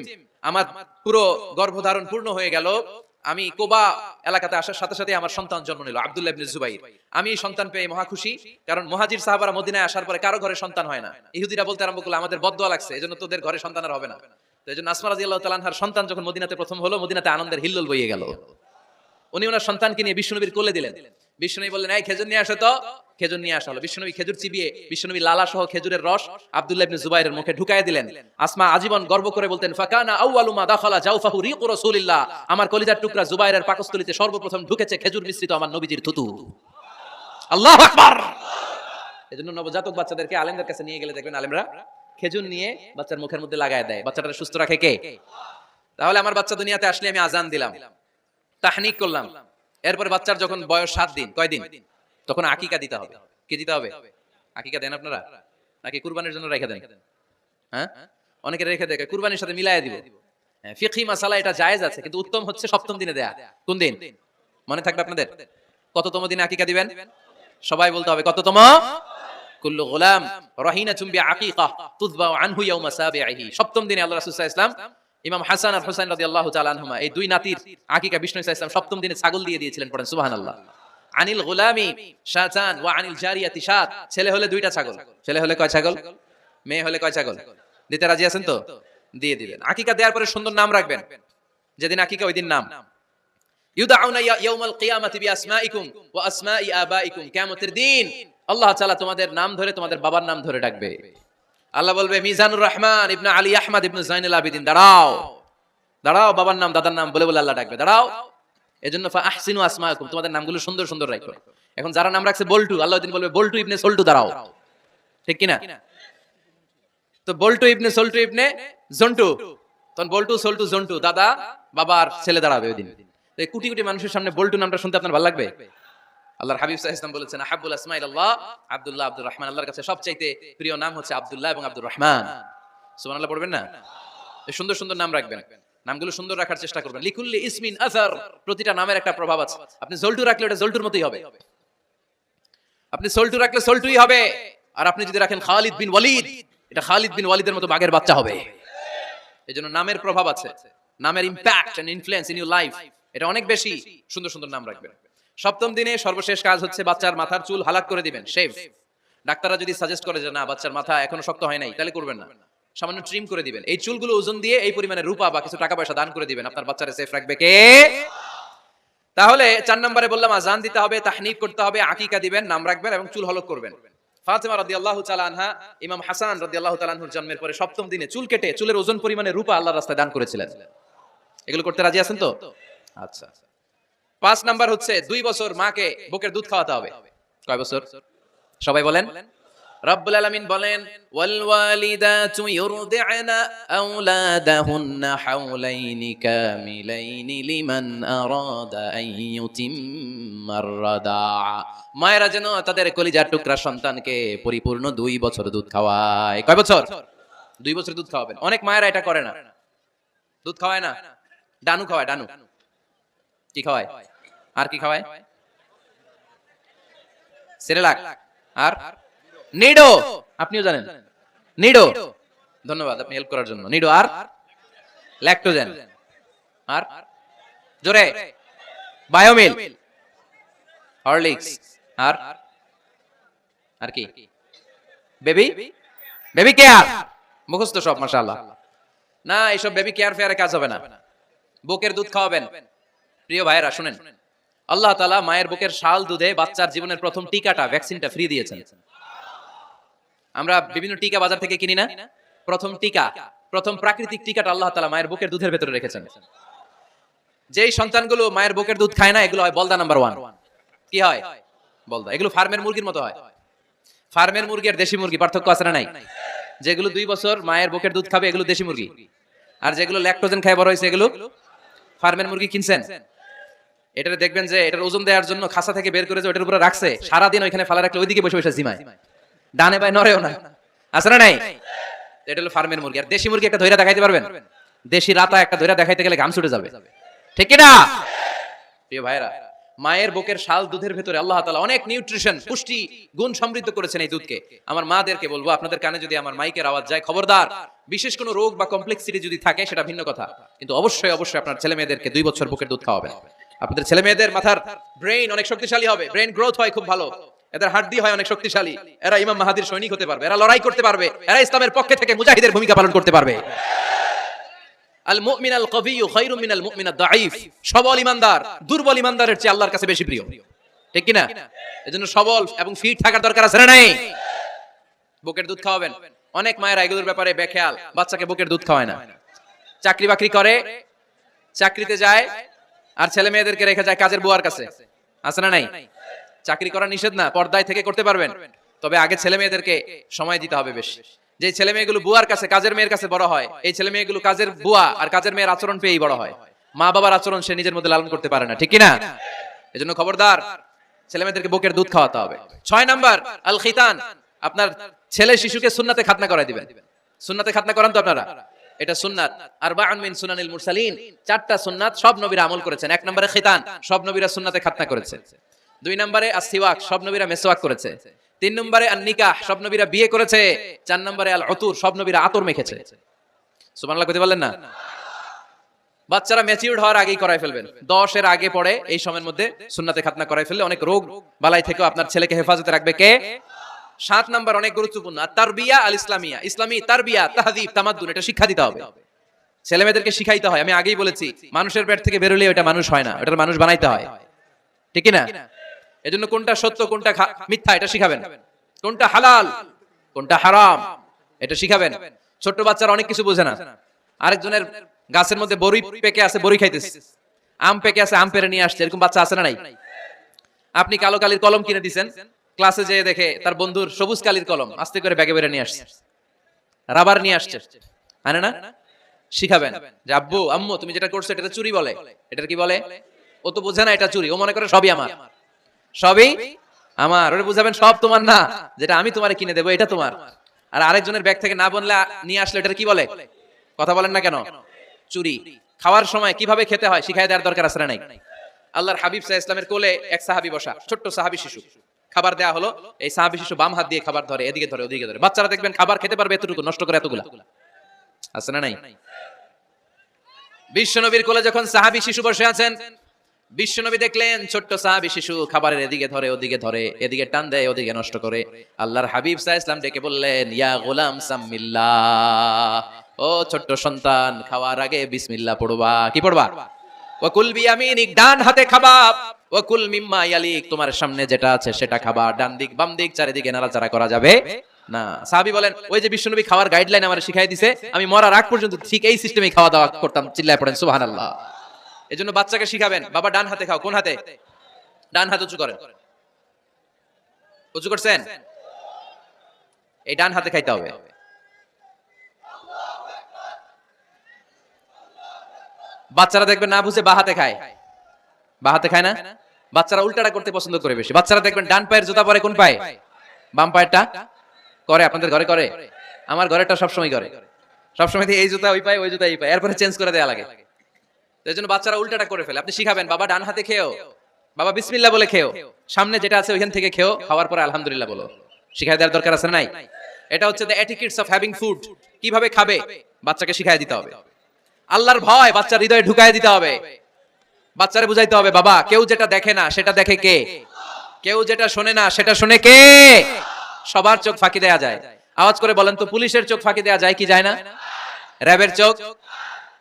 আমার পুরো গর্ভধারণ পূর্ণ হয়ে গেল, আমি কোবা এলাকাতে আসার সাথে সাথে আমার সন্তান জন্ম নিল, আব্দুল্লাহ ইবনে জুবাইর। আমি সন্তান পেয়ে মহা খুশি, কারণ মুহাজির সাহাবারা মদিনায় আসার পরে কারো ঘরে সন্তান হয় না। ইহুদিরা বলতে আরম্ভ করলো, আমাদের বদদোয়া লাগছে, এজন্য তোদের ঘরে সন্তান আর হবে না। তো এজন্য আসমা রাদিয়াল্লাহু তাআলা আনহার সন্তান যখন মদিনাতে প্রথম হলো, মদিনাতে আনন্দের হিল্লোল বইয়ে গেল। উনি ওনার সন্তানকে নিয়ে বিশ্বনবীর কোলে দিলেন। বিশ্বনবী বললেন, এই খেজুর নিয়ে আসো তো। খেজুর নিয়ে আসা হলো। বিশ্বনবী খেজুর চিবিয়ে বিশ্বনবী লালা সহ খেজুরের রস আব্দুল্লাহ ইবনে জুবাইরের মুখে ঢুকায় দিলেন। আসমা আজীবন গর্ব করে বলতেন, ফাকানা আউয়ালু মা দাখালা জাওফাহু রিকু রাসূলিল্লাহ, আমার কলিজার টুকরা জুবাইরের পাকস্থলীতে সর্বপ্রথম ঢুকেছে খেজুর মিশ্রিত আমার নবীজির থুতু। আল্লাহু আকবার। এজন্য নবজাতক বাচ্চাদেরকে আলেমদের কাছে নিয়ে গেলে দেখবেন আলেমরা খেজুর নিয়ে বাচ্চার মুখের মধ্যে লাগায় দেয়। বাচ্চাটা সুস্থ রাখে কে? তাহলে আমার বাচ্চা দুনিয়াতে আসলে আমি আজান দিলাম, তাহনিক করলাম, এরপর বাচ্চার যখন বয়স 7 দিন, কয় দিন, তখন আকিকা দিতে হবে। কি দিতে হবে? আকিকা দেন আপনারা নাকি কুরবানির জন্য রেখে দেন? হ্যাঁ, অনেকে রেখে দেয়, কুরবানির সাথে মিলায়া দিব। হ্যাঁ, ফিকহি মাসালা এটা জায়েজ আছে, কিন্তু উত্তম হচ্ছে 7ম দিনে দেয়া। কোন দিন মনে থাকবে আপনাদের? কততম দিনে আকিকা দিবেন? সবাই বলতে হবে কততম? কুল্লু গুলাম রাহিনাতুম বিআকিকা তুযবাউ আনহু ইয়াওমা সাবিহি। 7ম দিনে আল্লাহ রাসূল সাল্লাল্লাহু আলাইহি ওয়াসাল্লাম ইমাম হাসান আর হুসাইন রাদিয়াল্লাহু তাআলা আনহুমা, এই দুই নাতির আকিকা বিষ্ণু সাল্লাল্লাহু আলাইহি ওয়াসাল্লাম 7ম দিনে ছাগল দিয়ে দিয়েছিলেন। পড়েন সুবহানাল্লাহ। আনিল গুলামি শাতান ওয়া আনিল জারিয়াতি শাত, ছেলে হলে 2টা ছাগল, ছেলে হলে কয় ছাগল, মেয়ে হলে কয় ছাগল? দিতে রাজি আছেন তো? দিয়ে দিবেন। আকিকা দেওয়ার পরে সুন্দর নাম রাখবেন। যেদিন আকিকা ওই দিন নাম। ইউদাউনা ইয়াউমাল কিয়ামাতি বিআসমাইকুম ওয়া আসমাই আবাইকুম, কিয়ামতের দিন আল্লাহ তাআলা তোমাদের নাম ধরে তোমাদের বাবার নাম ধরে ডাকবে। আল্লাহ বলবে মিজানুর রহমান ইবনে আলী আহমদ ইবনে জাইনুল আবিদিন, দাঁড়াও দাঁড়াও, বাবার নাম দাদার নাম বলে বলে আল্লাহ ডাকবে, দাঁড়াও। এজন্য ফা আহসিনু আসমাকুম, তোমাদের নামগুলো সুন্দর সুন্দর রাখো। এখন যারা নাম রাখছে বল্টু, আল্লাহ দিন বলবে বল্টু ইবনে সল্টু, দাঁড়াও। ঠিক কি না? তো বল্টু ইবনে সল্টু ইবনে জন্টু, তখন বল্টু সল্টু জন্টু, দাদা বাবার ছেলে দাঁড়াবে ওই দিন। তো কোটি কোটি মানুষের সামনে বল্টু নামটা শুনতে আপনার ভালো লাগবে? আল্লাহর হাবিব সাল্লাল্লাহু আলাইহি ওয়াসাল্লাম বলেছেন আহাব্বুল আসমাইল্লাহ আব্দুল্লাহ আব্দুর রহমান, আল্লাহর কাছে সবচাইতে প্রিয় নাম হচ্ছে আব্দুল্লাহ এবং আব্দুর রহমান। সুবহানাল্লাহ পড়বেন না? এই সুন্দর সুন্দর নাম রাখবেন, নামগুলো সুন্দর রাখার চেষ্টা করবেন। লিকুল্লি ইসমিন আসার, প্রতিটা নামের একটা প্রভাব আছে। আপনি জল্টু রাখলে ওটা জল্টুর মতোই হবে, আপনি সল্টু রাখলে সল্টুই হবে। আর আপনি যদি রাখেন খালিদ বিন ওয়ালিদ, এটা খালিদ বিন ওয়ালিদের মতো বাঘের বাচ্চা হবে। এজন্য নামের প্রভাব আছে, নামের impact and influence in your life এটা অনেক বেশি। সুন্দর সুন্দর নাম রাখবেন। সপ্তম দিনে সর্বশেষ কাজ হচ্ছে বাচ্চার মাথার চুল হালাক করে দিবেন, শেভ। ডাক্তাররা যদি সাজেস্ট করে যে না বাচ্চার মাথা এখনো শক্ত হয় নাই, তাহলে করবেন না, সামান্য ট্রিম করে দিবেন। এই চুলগুলো ওজন দিয়ে এই পরিমাণে রূপা বা কিছু টাকা পয়সা দান করে দিবেন, আপনার বাচ্চারে সেফ রাখবে কে? তাহলে 4 নম্বরে বললাম আজান দিতে হবে, তাহনিক করতে হবে, আকিকা দিবেন, নাম রাখবেন এবং চুল হলক করবেন। ফাতেমা রাদিয়াল্লাহু তাআলা আনহা ইমাম হাসান রাদিয়াল্লাহু তাআলা আনহুর জন্মের পরে সপ্তম দিনে চুল কেটে চুলের ওজন পরিমাণে রূপা আল্লাহর রাস্তায় দান করেছিলেন। এগুলো করতে রাজি আছেন তো? আচ্ছা। 5 নাম্বার হচ্ছে 2 বছর মাকে বুকের দুধ খাওয়াতে হবে। কয় বছর? সবাই বলেন। রব্বুল আলামিন বলেন ওয়াল ওয়ালিদাতু ইউরদি'না আওলাদাহুন্না হাওলাইনি কামিলাইনি লিমান আরাদা আন ইউতিম্মার রাদা'a, মায়েরা যেন তাদের কলিজার টুকরা সন্তানকে পরিপূর্ণ 2 বছর দুধ খাওয়ায়। কয় বছর? 2 বছর দুধ খাওয়াবেন। অনেক মায়েরা এটা করে না, দুধ খাওয়ায় না, ডানু খাওয়ায়। ডানু কি খাওয়ায়? আর কি খাওয়ায়? সেরেলাক আর নিডো। আপনিও জানেন নিডো, ধন্যবাদ আপনি হেল্প করার জন্য। নিডো আর ল্যাকটোজেন আর জোরে বায়োমিল, হরলিক্স আর আর কি? বেবি বেবি কেয়ার, মুখস্থ সব মাশাআল্লাহ। না এইসব বেবি কেয়ার ফেয়ারে কাজ হবে না, বুকের দুধ খাওয়াবেন। প্রিয় ভাইরা শুনেন, আল্লাহ তাআলা মায়ের বুকের শাল দুধে বাচ্চার জীবনের প্রথম টিকাটা, ভ্যাকসিনটা ফ্রি দিয়েছেন। আমরা বিভিন্ন টিকা বাজার থেকে কিনি না, প্রথম টিকা, প্রথম প্রাকৃতিক টিকাটা আল্লাহ তাআলা মায়ের বুকের দুধের ভেতরে রেখেছেন। যেই সন্তানগুলো মায়ের বুকের দুধ খায় না, এগুলো হয় বলদা নাম্বার 1। কি হয়? বলদা। এগুলো ফার্মের মুরগির মতো হয়। ফার্মের মুরগি আর দেশি মুরগি পার্থক্য আছে না নাই? যেগুলো 2 বছর মায়ের বুকের দুধ খাবে এগুলো দেশি মুরগি, আর যেগুলো ল্যাকটোজেন খায় বড় হয়েছে এগুলো ফার্মের মুরগি। কিনছেন? এটারে দেখবেন যে এটার ওজন দেওয়ার জন্য খাসা থেকে বের করে যে ওটার উপরে রাখছে, সারাদিন ওইখানে ফালা রাখলে ওইদিকে বসে বসে জিমায়, ডানে বাই নড়েও না। আছে না নাই? এটা হলো ফার্মের মুরগি। আর দেশি মুরগি একটা ধইরা দেখাইতে পারবেন? দেশি রাতা একটা ধইরা দেখাইতে গেলে ঘাম ছুটে যাবে, ঠিক কি না? প্রিয় ভাইরা, মায়ের বুকের শাল দুধের ভেতরে আল্লাহ তাআলা অনেক নিউট্রিশন, পুষ্টি গুণ সমৃদ্ধ করেছেন এই দুধকে। আমার মাদেরকে বলবো, আপনাদের কানে যদি আমার মাইকের আওয়াজ যায় খবরদার, বিশেষ কোনো রোগ বা কমপ্লেক্সিটি যদি থাকে সেটা ভিন্ন কথা, কিন্তু অবশ্যই অবশ্যই আপনার ছেলে মেয়েদেরকে 2 বছর বুকের দুধ খাওয়াবেন। আপনাদের ছেলে মেয়েদের মাথার ব্রেইন অনেক শক্তিশালী হবে, ব্রেইন গ্রোথ হয় খুব ভালো, এদের হাড্ডি হয় অনেক শক্তিশালী, এরা ইমাম মাহাদির সৈনিক হতে পারবে, এরা লড়াই করতে পারবে, এরা ইসলামের পক্ষে থেকে মুজাহিদের ভূমিকা পালন করতে পারবে। আল মুমিন আল কবিয়্যু খায়রুম মিনাল মুমিন আদ-দাঈফ, সবল ঈমানদার দুর্বল ঈমানদারের চেয়ে আল্লাহর কাছে বেশি প্রিয়, ঠিক কি না? এজন্য সবল এবং ফিট থাকার দরকার আছে না নাই? বুকের দুধ খাওয়াবেন। অনেক মায়েরা এগুলোর ব্যাপারে বেখেয়াল, বাচ্চাকে বুকের দুধ খাওয়ায় না। চাকরি বাকরি করে, চাকরিতে যায়, আর ছেলে মেয়েদেরকে রেখে যায় কাজের বুয়ার কাছে। আছে না নাই? চাকরি করা নিষেধ না, পর্দায় থেকে করতে পারবেন, তবে আগে ছেলে মেয়েদেরকে সময় দিতে হবে বেশি। যে ছেলে মেয়েগুলো বুয়ার কাছে, কাজের মেয়ের কাছে বড় হয়, এই ছেলে মেয়েগুলো কাজের বুয়া আর কাজের মেয়ের আচরণ পেয়েই বড় হয়। মা বাবার আচরণ সে নিজের মধ্যে লালন করতে পারে না, ঠিক কি না? এজন্য খবরদার, ছেলে মেয়েদেরকে বুকের দুধ খাওয়াতে হবে। 6 নাম্বার আল খিতান, আপনার ছেলে শিশুকে সুন্নাতে খাতনা করায় দিবেন। সুন্নাতে খাতনা করান তো আপনারা? এটা সুন্নাত। আরবাউন মিন সুনানিল মুরসালিন, 4টা সুন্নাত সব নবীরা আমল করেছেন। 1 নম্বরে খিতান, সব নবীরা সুন্নাতে খাতনা করেছে। 2 নম্বরে আসসিওয়াক, সব নবীরা মেসওয়াক করেছে। 3 নম্বরে আন-নিকাহ, সব নবীরা বিয়ে করেছে। 4 নম্বরে আল উতুর, সব নবীরা আতর মেখেছে। সুবহানাল্লাহ কইতে পারলেন না? বাচ্চারা ম্যাচিউরড হওয়ার আগেই করায় ফেলবেন, 10 এর আগে পড়ে এই সময়ের মধ্যে সুন্নাতে খাতনা করায় ফেললে অনেক রোগ বালাই থেকে আপনার ছেলেকে হেফাজতে রাখবে কে? 7 নাম্বার অনেক গুরুত্বপূর্ণ, তারবিয়া আল ইসলামিয়া, ইসলামী তারবিয়া, তাহযীব, তামাদ্দুন, এটা শিক্ষা দিতে হবে। ছেলে মেয়েদেরকে শিখাইতে হয়। আমি আগেই বলেছি, মানুষের পেট থেকে বেরোলে ওটা মানুষ হয় না, ওটার মানুষ বানাইতে হয়, ঠিক না? এজন্য কোনটা সত্য কোনটা মিথ্যা এটা শিখাবেন, কোনটা হালাল কোনটা হারাম এটা শিখাবেন। ছোট্ট বাচ্চারা অনেক কিছু বোঝে না। আরেকজনের গাছের মধ্যে বড়ি পেকে আছে, বড়ি খাইতেছে, আম পেকে আছে, আম পেরে নিয়ে আসছে, এরকম বাচ্চা আছে না নাই? আপনি কালো কালির কলম কিনে দিচ্ছেন, ক্লাসে যেয়ে দেখে তার বন্ধুর সবুজ কালির কলম আস্তে করে ব্যাগে বেরে নিয়ে আসছে, রাবার নিয়ে আসছে, আনে না? শিখাবেন যে আব্বু আম্মু তুমি যেটা করছো এটা চুরি বলে, এটা কি বলে? ও তো বোঝে না এটা চুরি, ও মনে করে সবই আমার, সবই আমার। ওরে বুঝাবেন সব তোমার না, যেটা আমি তোমারে কিনে দেবো এটা তোমার। আর আরেকজনের ব্যাগ থেকে না বললে নিয়ে আসলে এটা কি বলে? কথা বলেন না কেন? চুরি। খাওয়ার সময় কিভাবে খেতে হয় শিখাই দেওয়ার দরকার আছে না নাই? আল্লাহর হাবিব সাল্লাল্লাহু আলাইহি ওয়াসাল্লামের কোলে এক সাহাবী বসা, ছোট্ট সাহাবী শিশু, খাবার দেয়া হলো, এই সাহাবী শিশু বাম হাত দিয়ে খাবার ধরে, এদিকে ধরে ওদিকে ধরে। বাচ্চারা দেখবেন খাবার খেতে পারবে এতটুকু, নষ্ট করে এতগুলা, আছে না নাই? বিশ্বনবীর কোলে যখন সাহাবী শিশু বসে আছেন, বিশ্বনবী দেখলেন ছোট্ট সাহাবী শিশু খাবারের এদিকে ধরে ওদিকে ধরে, এদিকে টান দেয় ওদিকে নষ্ট করে। আল্লাহর হাবিব সাল্লাল্লাহু আলাইহি ওয়াসাল্লাম ডেকে বললেন, ইয়া গোলাম সাম্মিল্লাহ, ও ছোট্ট সন্তান খাওয়ার আগে বিসমিল্লাহ পড়বা। কি পড়বা? ওয়াকুল বিয়ামিনিক, ডান হাতে খাবা, ওয়াকুল মিম্মা ইয়ালিক, তোমার সামনে যেটা আছে সেটা খাবা, ডান দিক বাম দিক চারিদিকে নাড়াচাড়া করা যাবে না। সাহাবী বলেন, ওই যে বিশ্বনবী খাওয়ার গাইডলাইন আমারে শিখাই দিয়েছে, আমি মরার আগ পর্যন্ত ঠিক এই সিস্টেমে খাওয়া দাওয়া করতাম। চিল্লায় পড়েন সুবহানাল্লাহ। এজন্য বাচ্চাকে শিখাবেন, বাবা ডান হাতে খাও। কোন হাতে? ডান হাত উঁচু করেন। উঁচু করছেন? এই ডান হাতে খাইতে হবে। বাচ্চারা দেখবেন না বুঝে বা হাতে খায়, বা হাতে খায় না। বাচ্চারা উল্টাটা করতে পছন্দ করে বেশি। বাচ্চারা দেখবেন ডান পায়ের জুতা পরে কোন পায়ে? বাম পায়েরটা করে। আপনাদের ঘরে করে? আমার ঘরেরটা সবসময় করে। সবসময় এই জুতা ওই পায়ে, ওই জুতা এই পায়ে, এরপরে চেঞ্জ করে দেয়া লাগে। এই জন্য বাচ্চারা উল্টাটা করে ফেলে। আপনি শিখাবেন, বাবা ডান হাতে খেও, বাবা বিসমিল্লাহ বলে খেও, সামনে যেটা আছে ওইখান থেকে খেও, খাওয়ার পরে আলহামদুলিল্লাহ বলো। শিখাই দেওয়ার দরকার আছে নাই? এটা হচ্ছে the etiquettes of having food. কিভাবে খাবে বাচ্চাকে শিখাই দিতে হবে। আল্লাহর ভয় বাচ্চার হৃদয়ে ঢুকায় দিতে হবে। বাচ্চারে বুঝাইতে হবে, বাবা কেউ যেটা দেখে না সেটা দেখে কে? কেউ যেটা শোনে না সেটা শুনে কে? সবার চোখ ফাঁকি দেয়া যায়। আওয়াজ করে বলেন তো, পুলিশের চোখ ফাঁকি দেয়া যায় কি যায় না? র্যাবের চোখ,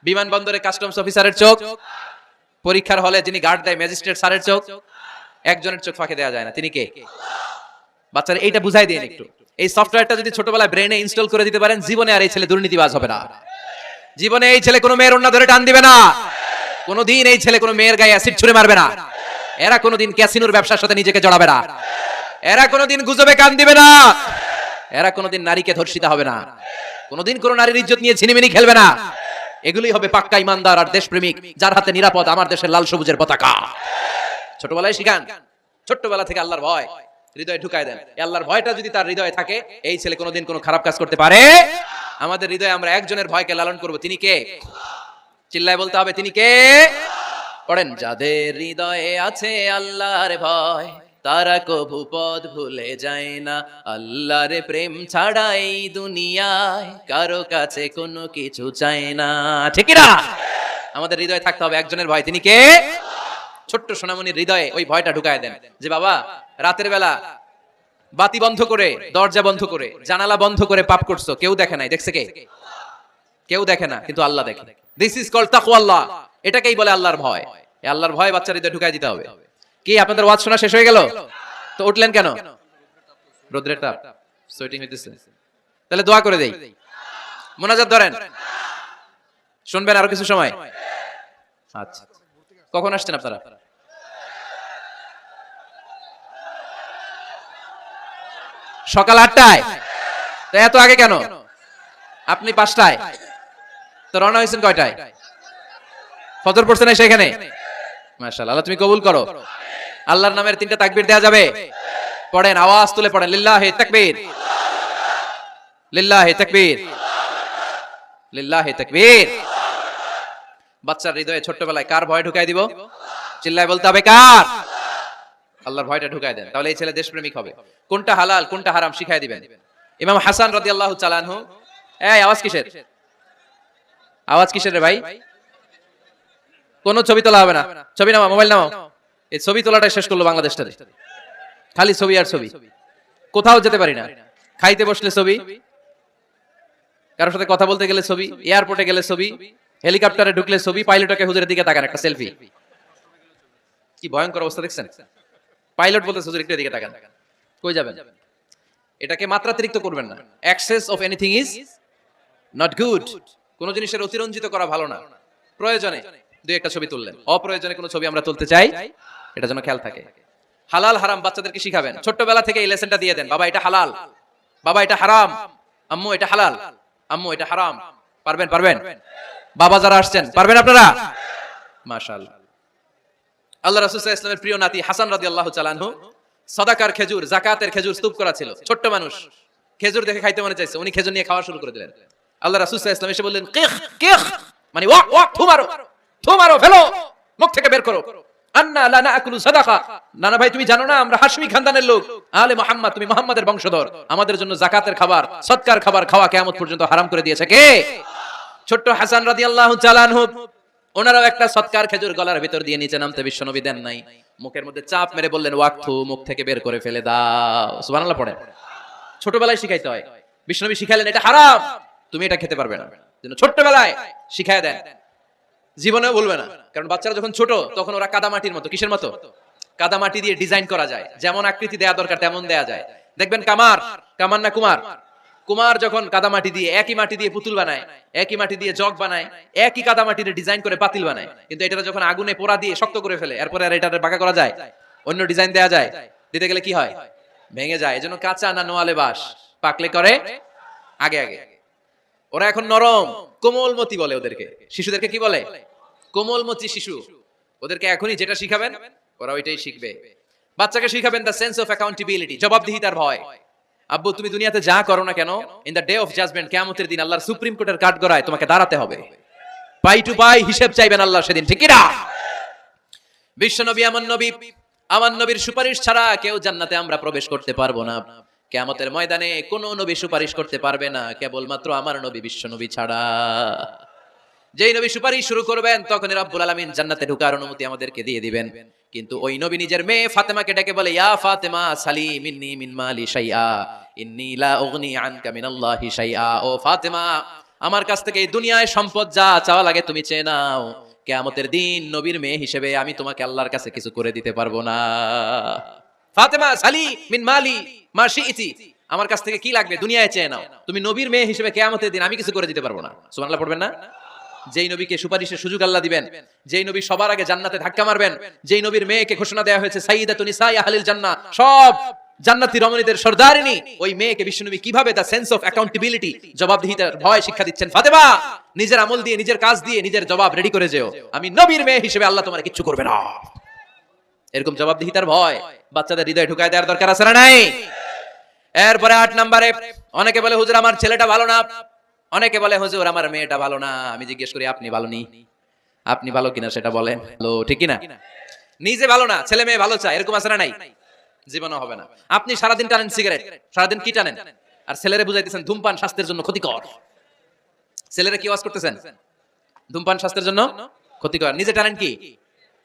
বিমানবন্দরে কাস্টমস অফিসারের চোখ, পরীক্ষার হলে যিনি গার্ড দেয় ম্যাজিস্ট্রেট স্যারের চোখ, একজনের চোখ ফাঁকি দেয়া যায় না, তিনি কে? বাচ্চারা এইটা বুঝাই দিন একটু। এই সফটওয়্যারটা যদি ছোটবেলায় ব্রেনে ইনস্টল করে দিতে পারেন, জীবনে আর এই ছেলে দুর্নীতিবাজ হবে না। জীবনে এই ছেলে কোনো মেয়ের ওন্না ধরে টান দিবে না। কোনোদিন এই ছেলে কোনো মেয়ের গায়ে অ্যাসিড ছুঁড়ে মারবে না। এরা কোনোদিন ক্যাসিনোর ব্যবসার সাথে নিজেকে জড়াবে না। এরা কোনোদিন গুজবে কান দিবে না। এরা কোনোদিন নারীকে ধর্ষিতা হবে না। কোনোদিন কোনো নারীর ইজ্জত নিয়ে ছিনিমিনি খেলবে না। এগুলোই হবে পাক্কা ইমানদার আর দেশপ্রেমিক, যার হাতে নিরাপদ আমার দেশের লাল সবুজের পতাকা। ছোটবেলায় শিখান, ছোট্টবেলা থেকে আল্লাহর ভয় হৃদয়ে ঢুকায় দেন। এই আল্লাহর ভয়টা যদি তার হৃদয়ে থাকে, এই ছেলে কোনোদিন কোনো খারাপ কাজ করতে পারে। আমাদের হৃদয়ে আমরা একজনের ভয়কে লালন করব, তিনি কে? চিল্লায় বলতে হবে, তিনি কে? পড়েন, যাদের হৃদয়ে আছে আল্লাহর ভয়, তারা কভু পথ ভুলে যায় না। আল্লাহর প্রেম ছাড়া এই দুনিয়ায় কারো কাছে কোনো কিছু চায় না। ঠিক না? আমাদের হৃদয়ে থাকতে হবে একজনের ভয়, তিনি কে? ছোট্ট সোনামণির হৃদয়ে ওই ভয়টা ঢুকায় দেন যে বাবা রাতের বেলা বাতি বন্ধ করে, দরজা বন্ধ করে, জানালা বন্ধ করে পাপ করছো, কেউ দেখে নাই, দেখছে কে? কেউ দেখে না, কিন্তু আল্লাহ দেখে। দিস ইজ কল্ড তাকওয়াল্লাহ। এটাকেই বলে আল্লাহর ভয়। এই আল্লাহর ভয় বাচ্চার হৃদয়ে ঢুকায় দিতে হবে। কি আপনাদের ওয়াজ শোনা শেষ হয়ে গেল? তো উঠলেন কেন? রোদ্রের তাপ, সোয়েটিং হইতেছে। তাহলে দোয়া করে দেই, মোনাজাত ধরেন, শুনবেন আরো কিছু সময়। আচ্ছা, কখন আসছেন আপনারা? সকাল 8টায়। তো এত আগে কেন? আপনি 5টায়, তো রওনা হয়েছেন কয়টায়? ফজর পড়ছে না সেখানে? মাশাআল্লাহ, আল্লাহ তুমি কবুল করো। আল্লাহর নামের 3টা তাকবীর দেয়া যাবে? পড়েন, আওয়াজ তুলে পড়েন, লিল্লাহি তাকবীর, লিল্লাহি তাকবীর, লিল্লাহি তাকবীর। বাচ্চার হৃদয়ে ছোট্টবেলায় কার ভয় ঢুকাই দিব? চিল্লায় বলতে হবে কার? আল্লাহর ভয়টা ঢুকায় দেন, তাহলে এই ছেলে দেশপ্রেমিক হবে। কোনটা হালাল কোনটা হারাম শিখাই দিবেন। ইমাম হাসান রাদিয়াল্লাহু তাআলা আনহু, এই আওয়াজ কিসের? আওয়াজ কিসের রে ভাই? কোন ছবি তোলা হবে না। ছবি নামাও, মোবাইল নামাও। এই ছবি তোলাটা শেষ করলো বাংলাদেশটারে। খালি ছবি আর ছবি, কোথাও যেতে পারি না। খাইতে বসলে ছবি, কারোর সাথে কথা বলতে গেলে ছবি, এয়ারপোর্টে গেলে ছবি, হেলিকপ্টারে ঢুকলে ছবি, পাইলটকে হুজুরের দিকে তাকান, একটা সেলফি। কি ভয়ঙ্কর অবস্থা দেখছেন? পাইলট বলতে হুজুর একটু এদিকে তাকান, কই যাবেন? এটাকে মাত্রাতিরিক্ত করবেন না। Access of anything is not good. কোন জিনিসের অতিরঞ্জিত করা ভালো না। প্রয়োজনে দুই একটা ছবি তুললেন, অপ্রয়োজনে কোনো ছবি আমরা তুলতে চাই, এটা যেন খেয়াল থাকে। হালাল হারাম বাচ্চাদেরকে শিখাবেন, ছোট্টবেলা থেকে এই লেসনটা দিয়ে দেন। বাবা এটা হালাল, বাবা এটা হারাম, আম্মু এটা হালাল, আম্মু এটা হারাম। পারবেন? পারবেন? বাবা যারা আসছেন পারবেন আপনারা? মাশাআল্লাহ। আল্লাহ রাসূল সাল্লাল্লাহু আলাইহি ওয়াসাল্লামের প্রিয় নাতি হাসান রাদিয়াল্লাহু তাআলা আনহু সাদাকার খেজুর, যাকাতের খেজুর স্তূপ করা ছিল। ছোট্ট মানুষ, খেজুর দেখে খাইতে মনে চাইছে, উনি খেজুর নিয়ে খাওয়া শুরু করে দিলেন। আল্লাহ রাসূল সাল্লাল্লাহু আলাইহি ওয়াসাল্লাম এসে বললেন, কিখ কিখ, মানে ওয়া ওয়া, থু মারো, ফেলো, মুখ থেকে বের করো। আন্না লা নাকুলু সাদাকা, নানা ভাই তুমি জানো না আমরা হাশমি খানদানের লোক, আলে মুহাম্মদ, তুমি মুহাম্মাদের বংশধর, আমাদের জন্য যাকাতের খাবার, সদকার খাবার খাওয়া কিয়ামত পর্যন্ত হারাম করে দিয়েছে কে? ছোট্ট হাসান রাদিয়াল্লাহু তাআলা আনহু। ওনারাও একটা সৎকার খেজুর গলার ভিতর দিয়ে নিচে নামতে বিশ্বনবী দেন নাই, মুখের মধ্যে চাপ মেরে বললেন ওয়াক্তু, মুখ থেকে বের করে ফেলে দাও। সুবহানাল্লাহ পড়ে। ছোটবেলায় শিখাইতে হয়। বিশ্বনবী শিখালেন এটা হারাম, তুমি এটা খেতে পারবে না, যেন ছোটবেলায় শিখায় দেন, জীবনেও বলবে না। কারণ বাচ্চারা যখন ছোট তখন ওরা কাদামাটির মতো। কিসের মতো? কাদামাটি দিয়ে ডিজাইন করা যায়, যেমন আকৃতি দেয়া দরকার তেমন দেয়া যায়। দেখবেন কামার, কামার না কুমার, কুমার যখন কাদামাটি দিয়ে, একই মাটি দিয়ে পুতুল বানায়, একই মাটি দিয়ে জগ বানায়, একই কাদামাটি দিয়ে ডিজাইন করে পাতিল বানায়, কিন্তু এটা যখন আগুনে পোড়া দিয়ে শক্ত করে ফেলে, এরপরে আর এটা বাঁকা করা যায়, অন্য ডিজাইন দেয়া যায়, দিতে গেলে কি হয়? ভেঙে যায়। এজন্য কাঁচা না নোয়ালে বাস, পাকলে করে আগে আগে। ওরা এখন নরম, কোমলমতি বলে ওদেরকে। শিশুদেরকে কি বলে? কোমলমতি শিশু। ওদেরকে এখনই যেটা শিখাবেন ওরা ওইটাই শিখবে। বাচ্চাকে শিখাবেন দ্য সেন্স অফ অ্যাকাউন্টেবিলিটি, জবাবদিহিতার ভয়। আব্বু তুমি দুনিয়াতে যা করো না কেন, in the day of judgement, কিয়ামতের দিন আল্লাহর সুপ্রিম কোর্টের কাঠগড়ায় তোমাকে দাঁড়াতে হবে, পাই টু পাই হিসাব চাইবেন আল্লাহ সেদিন, ঠিক কি না? বিশ্বনবী আমার নবীর সুপারিশ ছাড়া কেউ জান্নাতে আমরা প্রবেশ করতে পারবো না। কিয়ামতের ময়দানে কোন নবী সুপারিশ করতে পারবে না, কেবলমাত্র আমার নবী বিশ্বনবী ছাড়া। যেই নবী সুপারিশ শুরু করবেন তখন রব্বুল আলামিন জান্নাতে ঢোকার অনুমতি আমাদেরকে দিয়ে দিবেন। কিন্তু ওই নবী নিজের মেয়ে ফাতেমাকে ডেকে বলে, ইয়া ফাতেমা সালি মিন্নি মিন মালি শাইআ ইন্নী লা উগনি আনকা মিনাল্লাহি শাইআ। ও ফাতেমা, আমার কাছ থেকে এই দুনিয়ায় সম্পদ যা চাওয়া লাগে তুমি চেয়ে নাও, কিয়ামতের দিন নবীর মেয়ে হিসেবে আমি তোমাকে আল্লাহর কাছে কিছু করে দিতে পারবো না। ফাতেমা সালি মিন মালি মা শিইতি, আমার কাছ থেকে কি লাগবে দুনিয়ায় চেয়ে নাও, তুমি নবীর মেয়ে হিসেবে কিয়ামতের দিন আমি কিছু করে দিতে পারবো না। সুবহানাল্লাহ পড়বেন না? যেই নবীকে সুপারিশের সুযোগ আল্লাহ দিবেন, যেই নবী সবার আগে জান্নাতে ধাক্কা মারবেন, যেই নবীর মেয়েকে ঘোষণা দেওয়া হয়েছে সাইয়্যিদাতুন নিসাই আহলিল জান্নাহ, সব জান্নাতি রমণীদের সর্দারিনী, ওই মেয়েকে বিশ্বনবী কিভাবে দা সেন্স অফ অ্যাকাউন্টেবিলিটি, জবাবদিহিতার ভয় শিক্ষা দিচ্ছেন। ফাতেমা, নিজের আমল দিয়ে, নিজের কাজ দিয়ে নিজের জবাব রেডি করে যেও, আমি নবীর মেয়ে হিসেবে আল্লাহ তোমার কিচ্ছু করবে না। এরকম জবাবদিহিতার ভয় বাচ্চাদের হৃদয়ে ঢুকায় দেওয়ার দরকার আছে না নাই? এরপরে 8 নম্বরে, অনেকে বলে হুজুর আমার ছেলেটা ভালো না, অনেকে বলে হুজুর আমার মেয়েটা ভালো না। আমি জিজ্ঞেস করি আপনি ভালো নি? আপনি ভালো কিনা সেটা বলেন, ভালো ঠিক কিনা? নিজে ভালো না, ছেলে মেয়ে ভালো চায়, এরকম আছে না নাই? জীবনও হবে না। আপনি সারাদিন টানেন সিগারেট, সারাদিন কি টানেন, আর ছেলেরে বুঝাইতেছেন ধূমপান স্বাস্থ্যের জন্য ক্ষতিকর। ছেলেরা কি ওয়াজ করতেছেন? ধূমপান স্বাস্থ্যের জন্য ক্ষতিকর, নিজে টানেন কি?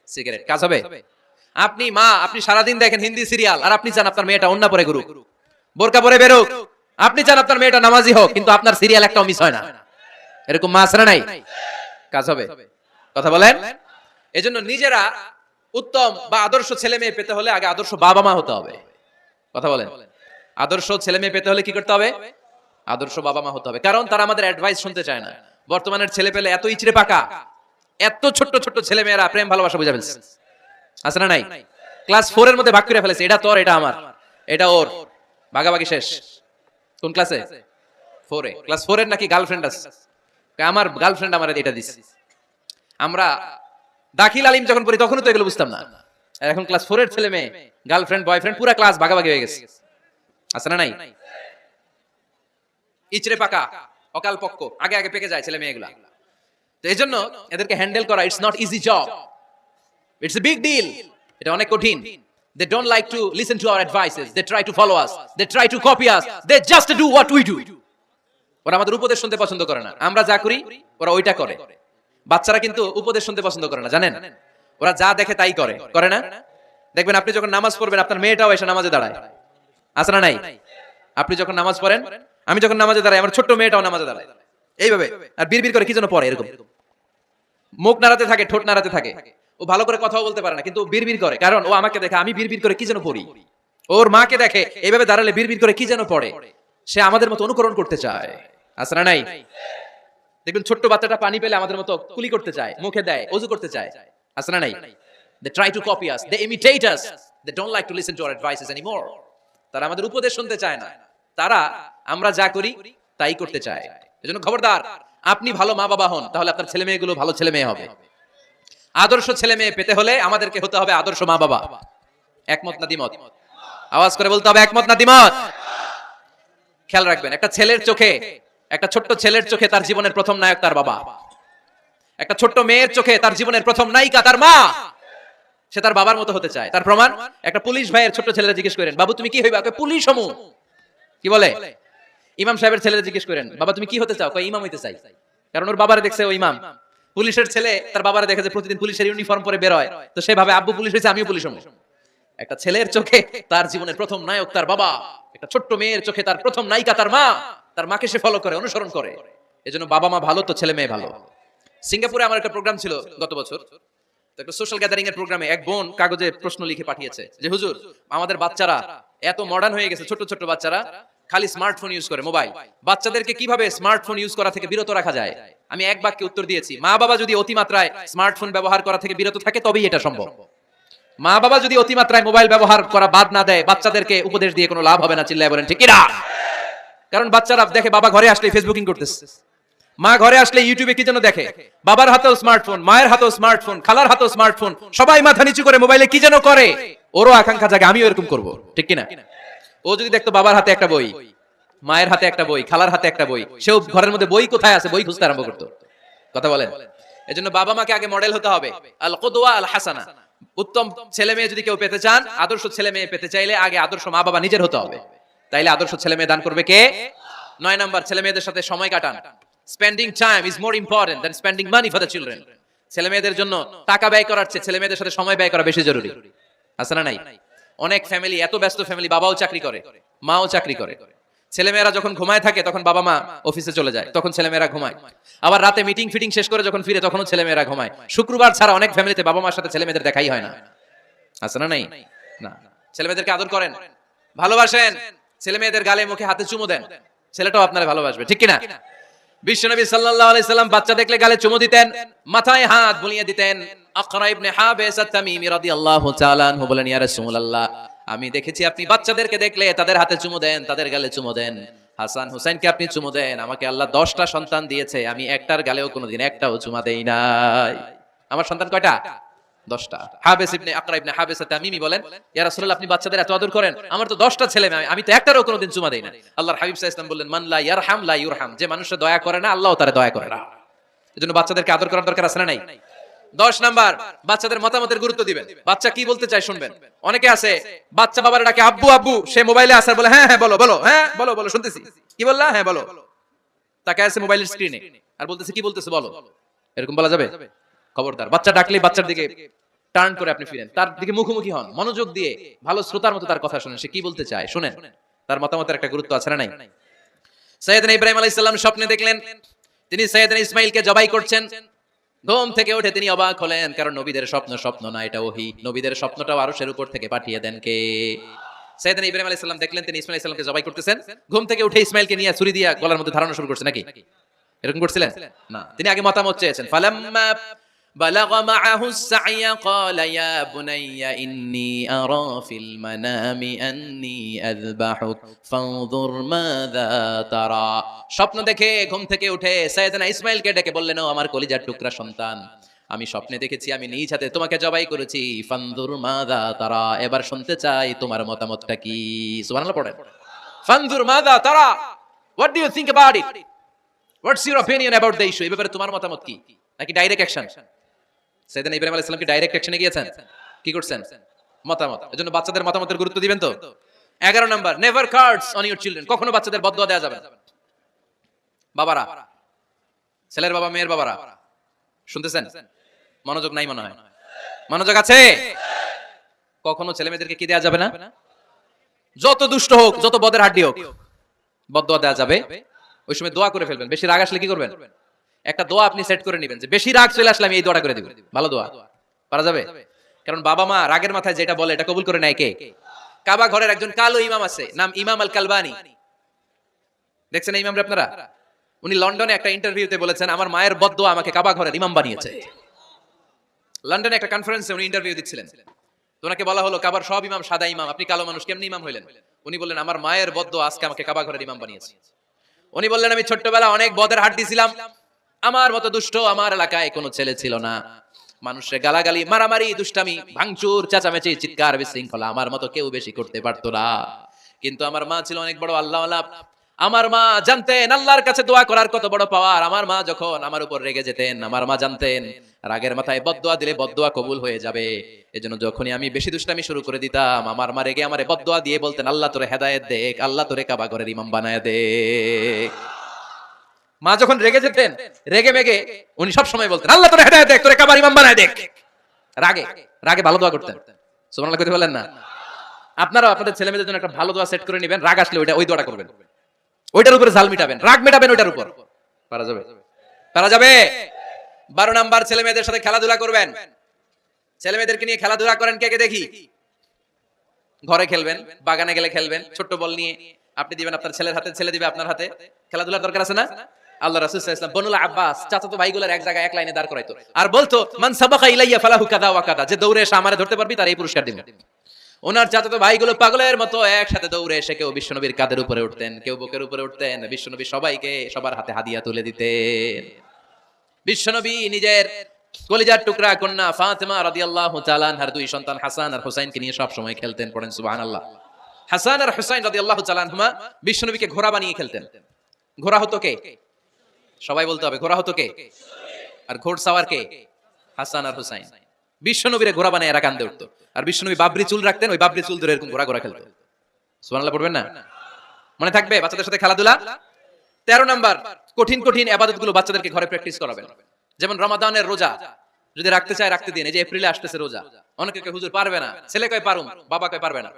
সিগারেট। কাজ হবে? আপনি মা, আপনি সারাদিন দেখেন হিন্দি সিরিয়াল, আর আপনি চান আপনার মেয়েটা ওন্না পরে ঘুরুক, বোরকা পরে বেরোক, আপনি চান আপনার মেয়েটা নামাজি হোক, কিন্তু আপনার সিরিয়াল একটাও মিস হয় না। এরকম মা আছে না নাই? কাজ হবে? কথা বলেন। এজন্য নিজেরা উত্তম বা আদর্শ ছেলে মেয়ে পেতে হলে আগে আদর্শ বাবা মা হতে হবে। কথা বলেন। আদর্শ ছেলে মেয়ে পেতে হলে কি করতে হবে? আদর্শ বাবা মা হতে হবে। কারণ তারা আমাদের অ্যাডভাইস শুনতে চায় না। বর্তমানের ছেলে পেলে এত ইচড়ে পাকা, এত ছোট্ট ছোট্ট ছেলে মেয়েরা প্রেম ভালোবাসা বুঝে ফেলছে, আছে না নাই? ক্লাস 4 এর মধ্যে ভাগ করে ফেলেছে, এটা তোর, এটা আমার, এটা ওর, ভাগাভাগি শেষ। কোন ক্লাসে? 4 এ। ক্লাস 4 এর নাকি গার্লফ্রেন্ড আছে, আমার গার্লফ্রেন্ড আমার এটা দিছে। আমরা দাখিল আলিম যখন পড়ি তখনও তো এগুলো বুঝতাম না। এখন ক্লাস 4 এর ছেলে মেয়ে গার্লফ্রেন্ড বয়ফ্রেন্ড পুরো ক্লাস ভাগাভাগি হয়ে গেছে, আছে না নাই? ইচড়ে পাকা, অকাল পক্ক, আগে আগে পেকে যায় ছেলে মেয়েগুলা। তো এইজন্য এদেরকে হ্যান্ডেল করা it's not easy job, it's a big deal. এটা অনেক কঠিন। They don't like to listen to our advices. They try to follow us. They try to copy us. They just do what we do. ওরা আমাদের উপদেশ শুনতে পছন্দ করে না। আমরা যা করি ওরা ওইটা করে। বাচ্চারা কিন্তু উপদেশ শুনতে পছন্দ করে না, জানেন? ওরা যা দেখে তাই করে, করে না? দেখবেন আপনি যখন নামাজ পড়বেন আপনার মেয়েটাও এসে নামাজে দাঁড়ায়, আছে না নাই? আপনি যখন নামাজ পড়েন, আমি যখন নামাজে দাঁড়াই, আমার ছোট্ট মেয়েটাও নামাজে দাঁড়ায় এইভাবে, আর বিড়বিড় করে কি যেন পড়ে এরকম। মুখ নাড়াতে থাকে, ঠোঁট নাড়াতে থাকে, ও ভালো করে কথাও বলতে পারে না, কিন্তু বিড়বিড় করে, কারণ ও আমাকে দেখে আমি বিড়বিড় করে কি যেন পড়ি। ওর মাকে দেখে এইভাবে দাঁড়ালে বিড়বিড় করে কি যেন পড়ে। সে আমাদের মতো অনুকরণ করতে চায়, আছে না নাই? দেখবেন ছোট্ট বাচ্চাটা পানি পেলে আমাদের মতো কুলি করতে চায়, মুখে দেয়, ওযু করতে চায়, আছে না নাই? They try to copy us, they imitate us, they don't like to listen to our advices anymore. তারা আমাদের উপদেশ শুনতে চায় না, তারা আমরা যা করি তাই করতে চায়। এজন্য খবরদার, আপনি ভালো মা বাবা হন, তাহলে আপনার ছেলে মেয়েগুলো ভালো ছেলে মেয়ে হবে। আদর্শ ছেলে মেয়ে পেতে হলে আমাদেরকে হতে হবে আদর্শ মা বাবা। একমত না দ্বিমত? আওয়াজ করে বলতে হবে একমত না দ্বিমত। খেয়াল রাখবেন, একটা ছেলের চোখে, একটা ছোট্ট ছেলের চোখে তার জীবনের প্রথম নায়ক তার বাবা। একটা ছোট্ট মেয়ের চোখে তার জীবনের প্রথম নায়িকা তার মা। সে তার বাবার মতো হতে চায়। তার প্রমাণ, একটা পুলিশ ভাইয়ের ছোট্ট ছেলেরা জিজ্ঞেস করেন, বাবু তুমি কি হইবা? পুলিশ হমু। কি বলে? ইমাম সাহেবের ছেলেরা জিজ্ঞেস করেন, বাবা তুমি কি হতে চাও? কয় ইমাম হইতে চাই। কারণ ওর বাবারে দেখছে ও ইমাম। পুলিশের ছেলে তার বাবারে দেখে যে প্রতিদিন পুলিশের ইউনিফর্ম পরে বের হয়, তো সে ভাবে আব্বু পুলিশ হয়েছে, আমিও পুলিশ হবো। একটা ছেলের চোখে তার জীবনের প্রথম নায়ক তার বাবা, একটা ছোট্ট মেয়ের চোখে তার প্রথম নায়িকা তার মা। তার মাকে সে ফলো করে, অনুসরণ করে। এজন্য বাবা মা ভালো তো ছেলে মেয়ে ভালো। সিঙ্গাপুরে আমার একটা প্রোগ্রাম ছিল গত বছর, তো একটা সোশ্যাল গ্যাদারিং এর প্রোগ্রামে এক বোন কাগজে প্রশ্ন লিখে পাঠিয়েছে যে হুজুর, আমাদের বাচ্চারা এত মডার্ন হয়ে গেছে, ছোট ছোট বাচ্চারা খালি স্মার্টফোন ইউজ করে, মোবাইল। বাচ্চাদেরকে কিভাবে স্মার্টফোন ইউজ করা থেকে বিরত রাখা যায়? আমি এক বাক্যে উত্তর দিয়েছি, মা বাবা যদি অতিমাত্রায় স্মার্টফোন ব্যবহার করা থেকে বিরত থাকে তবেই এটা সম্ভব। মা বাবা যদি অতিমাত্রায় মোবাইল ব্যবহার করা বাদ না দেয়, বাচ্চাদেরকে উপদেশ দিয়ে কোনো লাভ হবে না। চিল্লায় বলেন ঠিক কি না? কারণ বাচ্চারা দেখে বাবা ঘরে আসলে ফেসবুকিং করতেছে, মা ঘরে আসলে ইউটিউবে কি যেন দেখে, বাবার হাতেও স্মার্টফোন, মায়ের হাতেও স্মার্টফোন, খালার হাতেও স্মার্টফোন, সবাই মাথা নিচু করে মোবাইলে কি যেন করে। ওরও আকাঙ্ক্ষা জাগে আমিও এরকম করব, ঠিক কিনা? ও যদি দেখতো বাবার হাতে একটা বই, মায়ের হাতে একটা বই, খালার হাতে একটা বই, সেও ঘরের মধ্যে বই কোথায় আছে বই খুঁজতে আরম্ভ করতো। কথা বলেন? এজন্য বাবা মাকে আগে মডেল হতে হবে, আল কুদওয়া আল হাসানা। উত্তম ছেলে মেয়ে যদি কেউ পেতে চান, আদর্শ ছেলে মেয়ে পেতে চাইলে আগে আদর্শ মা বাবা নিজের হতে হবে। তাইলে আদর্শ ছেলে মেয়ে দান করবে কে? 9 নাম্বার, ছেলে মেয়েদের সাথে সময় কাটান। Spending time is more important than spending money for the children. ছেলে মেয়েদের জন্য টাকা ব্যয় করার চেয়ে ছেলে মেয়েদের সাথে সময় ব্যয় করা বেশি জরুরি, আছে না নাই? অনেক ফ্যামিলি, এত ব্যস্ত ফ্যামিলি, বাবাও চাকরি করে, মাও চাকরি করে, ছেলেমেয়েরা যখন ঘুমায় থাকে তখন বাবা মা অফিসে চলে যায়, তখন ছেলেমেয়েরা ঘুমায়। আবার রাতে মিটিং ফিটিং শেষ করে যখন ফিরে তখনও ছেলেমেয়েরা ঘুমায়। শুক্রবার ছাড়া অনেক ফ্যামিলিতে বাবা মার সাথে ছেলেমেয়েদের দেখাই হয় না, আছে না নাই? না। ছেলেমেয়েদেরকে আদর করেন, ভালোবাসেন, ছেলেমেয়েদের গালে মুখে হাতে চুমু দেন, ছেলেটাও আপনারা ভালোবাসবে, ঠিক কিনা? বিশ্বনবী সাল্লাল্লাহু আলাইহি সাল্লাম বাচ্চা দেখলে গালে চুমু দিতেন, মাথায় হাত বুলিয়ে দিতেন। আকরা ইবনে হাবিস আত-তামিমি রাদিয়াল্লাহু তাআলা আনহু বলেন, ইয়া রাসূলুল্লাহ, আমি দেখেছি আপনি বাচ্চাদেরকে দেখলে তাদের হাতে চুমু দেন, তাদের গালে চুমু দেন। হাসান হুসাইনকে আপনি চুমু দেন। আমাকে আল্লাহ 10টা সন্তান দিয়েছে, আমি একটার গালেও কোনোদিন একটাও চুমা দেই নাই। আমার সন্তান কয়টা? 10টা। হাবিস ইবনে আকরা ইবনে হাবিস আত-তামিমি বলেন, ইয়া রাসূলুল্লাহ, আপনি বাচ্চাদের এত আদর করেন, আমার তো 10টা ছেলে মেয়ে, আমি তো একটারও কোনোদিন চুমা দেই না। আল্লাহর হাবিব সাল্লাল্লাহু আলাইহি ওয়াসাল্লাম বললেন, মান লা ইয়ারহাম লা ইউরহাম, যে মানুষে দয়া করে না আল্লাহও তারে দয়া করে না। এজন্য বাচ্চাদেরকে আদর করার দরকার আছে না নাই? 10 নাম্বার, বাচ্চাদের মতামতের গুরুত্ব দিবেন। বাচ্চা কি বলতে চায় শুনবেন। অনেকে আছে বাচ্চা বাবার ডাকে আব্বু আব্বু, সে মোবাইলে আছে বলে হ্যাঁ হ্যাঁ বলো বলো, হ্যাঁ বলো বলো শুনতেছি, কি বললা, হ্যাঁ বলো। তাকে আছে মোবাইলের স্ক্রিনে আর বলতেছে কি বলতেছে বলো, এরকম বলা যাবে? খবরদার, বাচ্চা ডাকলে বাচ্চার দিকে টার্ন করে আপনি ফিরেন, তার দিকে মুখোমুখি হন, মনোযোগ দিয়ে ভালো শ্রোতার মতো তার কথা শুনেন, সে কি বলতে চায় শুনেন। তার মতামতের একটা গুরুত্ব আছে না নাই? সাইয়েদনা ইব্রাহিম আলাইহিস সালাম স্বপ্নে দেখলেন তিনি সাইয়েদনা ইসমাঈলকে জবাই করছেন। ঘুম থেকে উঠে তিনি অবাক হলেন, কারণ নবীদের স্বপ্ন স্বপ্ন না, এটা ওহী। নবীদের স্বপ্নটাও আরশের উপর থেকে পাঠিয়ে দেন কে? সাইয়েদনা ইব্রাহিম আলাইহিস সালাম দেখলেন তিনি ইসমাঈল আলাইহিস সালামকে জবাই করতেছেন। ঘুম থেকে উঠে ইসমাঈলকে নিয়ে ছুরি দিয়ে গলার মধ্যে ধারণা শুরু করছে নাকি? এরকম করছিলেন না, তিনি আগে মতামত চেয়েছেন। ফালাম্মা বালাগা মাআহু সা'য়া ক্বালা ইয়া বুনাইয়া ইন্নী আরা ফিল মানামি আন্নী আযবাহুক ফানজুর মাযা তারা। স্বপ্ন দেখে ঘুম থেকে উঠে সাইয়েদনা ইসমাঈলকে ডেকে বললেন, ও আমার কলিজার টুকরা সন্তান, আমি স্বপ্নে দেখেছি আমি নিজ হাতে তোমাকে জবাই করেছি। ফানজুর মাযা তারা, এবার শুনতে চাই তোমার মতামতটা কি। সুবহানাল্লাহ পড়েন। ফানজুর মাযা তারা, what do you think about it? What's your opinion about the issue? এই ব্যাপারে তোমার মতামত কি? নাকি ডাইরেক্ট অ্যাকশন? সাইয়েদনা ইব্রাহিম আলাইহিস সালাম কি ডাইরেক্ট অ্যাকশনে গিয়েছেন? কি করছেন? মতামত। এজন্য বাচ্চাদের মতামতের গুরুত্ব দিবেন তো। 11 number, never cards on your children. কখনো বাচ্চাদের বদদুয়া দেওয়া যাবে না। বাবারা, ছেলের বাবা মেয়ের বাবারা, শুনতেছেন? মনোযোগ নাই মনে হয়। মনোযোগ আছে? কখনো ছেলে মেয়েদেরকে কি দেওয়া যাবে না? যত দুষ্ট হোক, যত বদের হাড্ডি হোক, বদদুয়া দেওয়া যাবে। ওই সময় দোয়া করে ফেলবেন। বেশি রাগ আসলে কি করবেন? একটা দোয়া আপনি সেট করে নেবেন যে বেশি রাগ চলে আসলে আমি এই দোয়াটা করে দিব। ভালো দোয়া, পারা যাবে? কারণ বাবা মা রাগের মাথায় যেটা বলে এটা কবুল করে নেয় কে? কাবা ঘরের একজন কালো ইমাম আছে, নাম ইমাম আল কালবানি। দেখছেন এই ইমামরা আপনারা? উনি লন্ডনে একটা ইন্টারভিউতে বলেছেন আমার মায়ের বদদোয়া আমাকে কাবা ঘরের ইমাম বানিয়েছে। লন্ডনে একটা কনফারেন্সে উনি ইন্টারভিউ দিচ্ছিলেন। তো ওনাকে বলা হলো কাবার সব ইমাম সাদা ইমাম, আপনি কালো মানুষ কেমনি ইমাম হইলেন? উনি বললেন আমার মায়ের বদদোয়া আজকে আমাকে কাবা ঘরের ইমাম বানিয়েছে। উনি বললেন আমি ছোট্টবেলা অনেক বদের হাট দিছিলাম, আমার মতো দুষ্ট আমার এলাকায় কোনো ছেলে ছিল না। মানুষের গালাগালি, মারামারি, দুষ্টামি, ভাঙচুর, চেঁচামেচি, চিৎকার, বিশৃঙ্খলা আমার মতো কেউ বেশি করতে পারতো না। কিন্তু আমার মা ছিল অনেক বড় আল্লাহওয়ালা। আমার মা জানতেন আল্লাহর কাছে দোয়া করার কত বড় পাওয়ার। আমার মা যখন আমার উপর রেগে যেতেন, আমার মা জানতেন রাগের মাথায় বদদোয়া দিলে বদদোয়া কবুল হয়ে যাবে। এজন্য যখনই আমি বেশি দুষ্টামি শুরু করে দিতাম, আমার মা রেগে আমারে বদদোয়া দিয়ে বলতেন আল্লাহ তোরে হেদায়েত দেখ, আল্লাহ তোরে কাবা ঘরের ইমাম বানায় দে। মা যখন রেগে যেতেন, রেগে মেগে উনি সব সময় বলতেন আল্লাহ তোরে হেদায়েত দেখ, তোরে কাবার ইমাম বানায় দেখ। রাগে রাগে ভালো দোয়া করতেন। সুবহানাল্লাহ কইতে বলেন না? আপনারাও আপনাদের ছেলে মেয়েদের জন্য একটা ভালো দোয়া সেট করে নেবেন। রাগ আসলে ওই দোয়াটা করবেন, ওইটার উপরে ঝাল মিটাবেন, রাগ মেটাবেন ওইটার উপর। পারা যাবে? পারা যাবে? 12 নাম্বার, ছেলে মেয়েদের সাথে খেলাধুলা করবেন। ছেলে মেয়েদেরকে নিয়ে খেলাধুলা করেন কে কে দেখি? ঘরে খেলবেন, বাগানে গেলে খেলবেন, ছোট্ট বল নিয়ে আপনি দিবেন আপনার ছেলের হাতে, ছেলে দিবে আপনার হাতে। খেলাধুলার দরকার আছে না? আল্লাহ রাসূল সাল্লাল্লাহু আলাইহি ওয়াসাল্লাম বনুল আব্বাস চাচাতো ভাইগুলোর এক জায়গায় এক লাইনে দাঁড় করাইতো আর বলতো মান সাবাকা ইলাইয়া ফালাহু কাদা ওয়া কাদা, যে দৌড়ে এসে আমারে ধরতে পারবি তার এই পুরস্কার দিব। ওনার চাচাতো ভাইগুলো পাগলের মতো একসাথে দৌড়ে এসে কেউ বিশ্বনবীর কাঁধের উপরে উঠতেন, কেউ বুকের উপরে উঠতেন। বিশ্বনবী সবাইকে সবার হাতে হাদিয়া তুলে দিতেন। বিশ্বনবী নিজের কলিজার টুকরা কন্যা ফাতেমা রাদিয়াল্লাহু তাআলা আনহার দুই সন্তান হাসান আর হুসাইনকে নিয়ে সব সময় খেলতেন। পড়েন সুবহানাল্লাহ। হাসান আর হুসাইন রাদিয়াল্লাহু তাআলা আনহুমা বিশ্বনবীকে ঘোড়া বানিয়ে খেলতেন। ঘোড়া হতো কে? সবাই বলতে হবে ঘোড়া হতো কে? আর ঘোড়সাওয়ার কে? হাসান আর হুসাইন। বিশ্বনবীরে ঘোড়া বানিয়ে এরা কান্দে উঠতো। আর বিশ্বনবী বাবরি চুল রাখতেন, ওই বাবরি চুল ধরে এরকম ঘোড়া ঘোড়া খেলতেন। সুবহানাল্লাহ পড়বেন না? মনে থাকবে বাচ্চাদের সাথে খেলাধুলা? 13 নাম্বার, কঠিন কঠিন ইবাদতগুলো বাচ্চাদেরকে ঘরে প্র্যাকটিস করাবেন। যেমন রমাদানের রোজা যদি রাখতে চায় রাখতে দিন। এই যে এপ্রিলে আসতেছে রোজা, অনেকে কয় হুজুর পারবে না, ছেলে কয় পারুম, বাবা কয় পারবে না।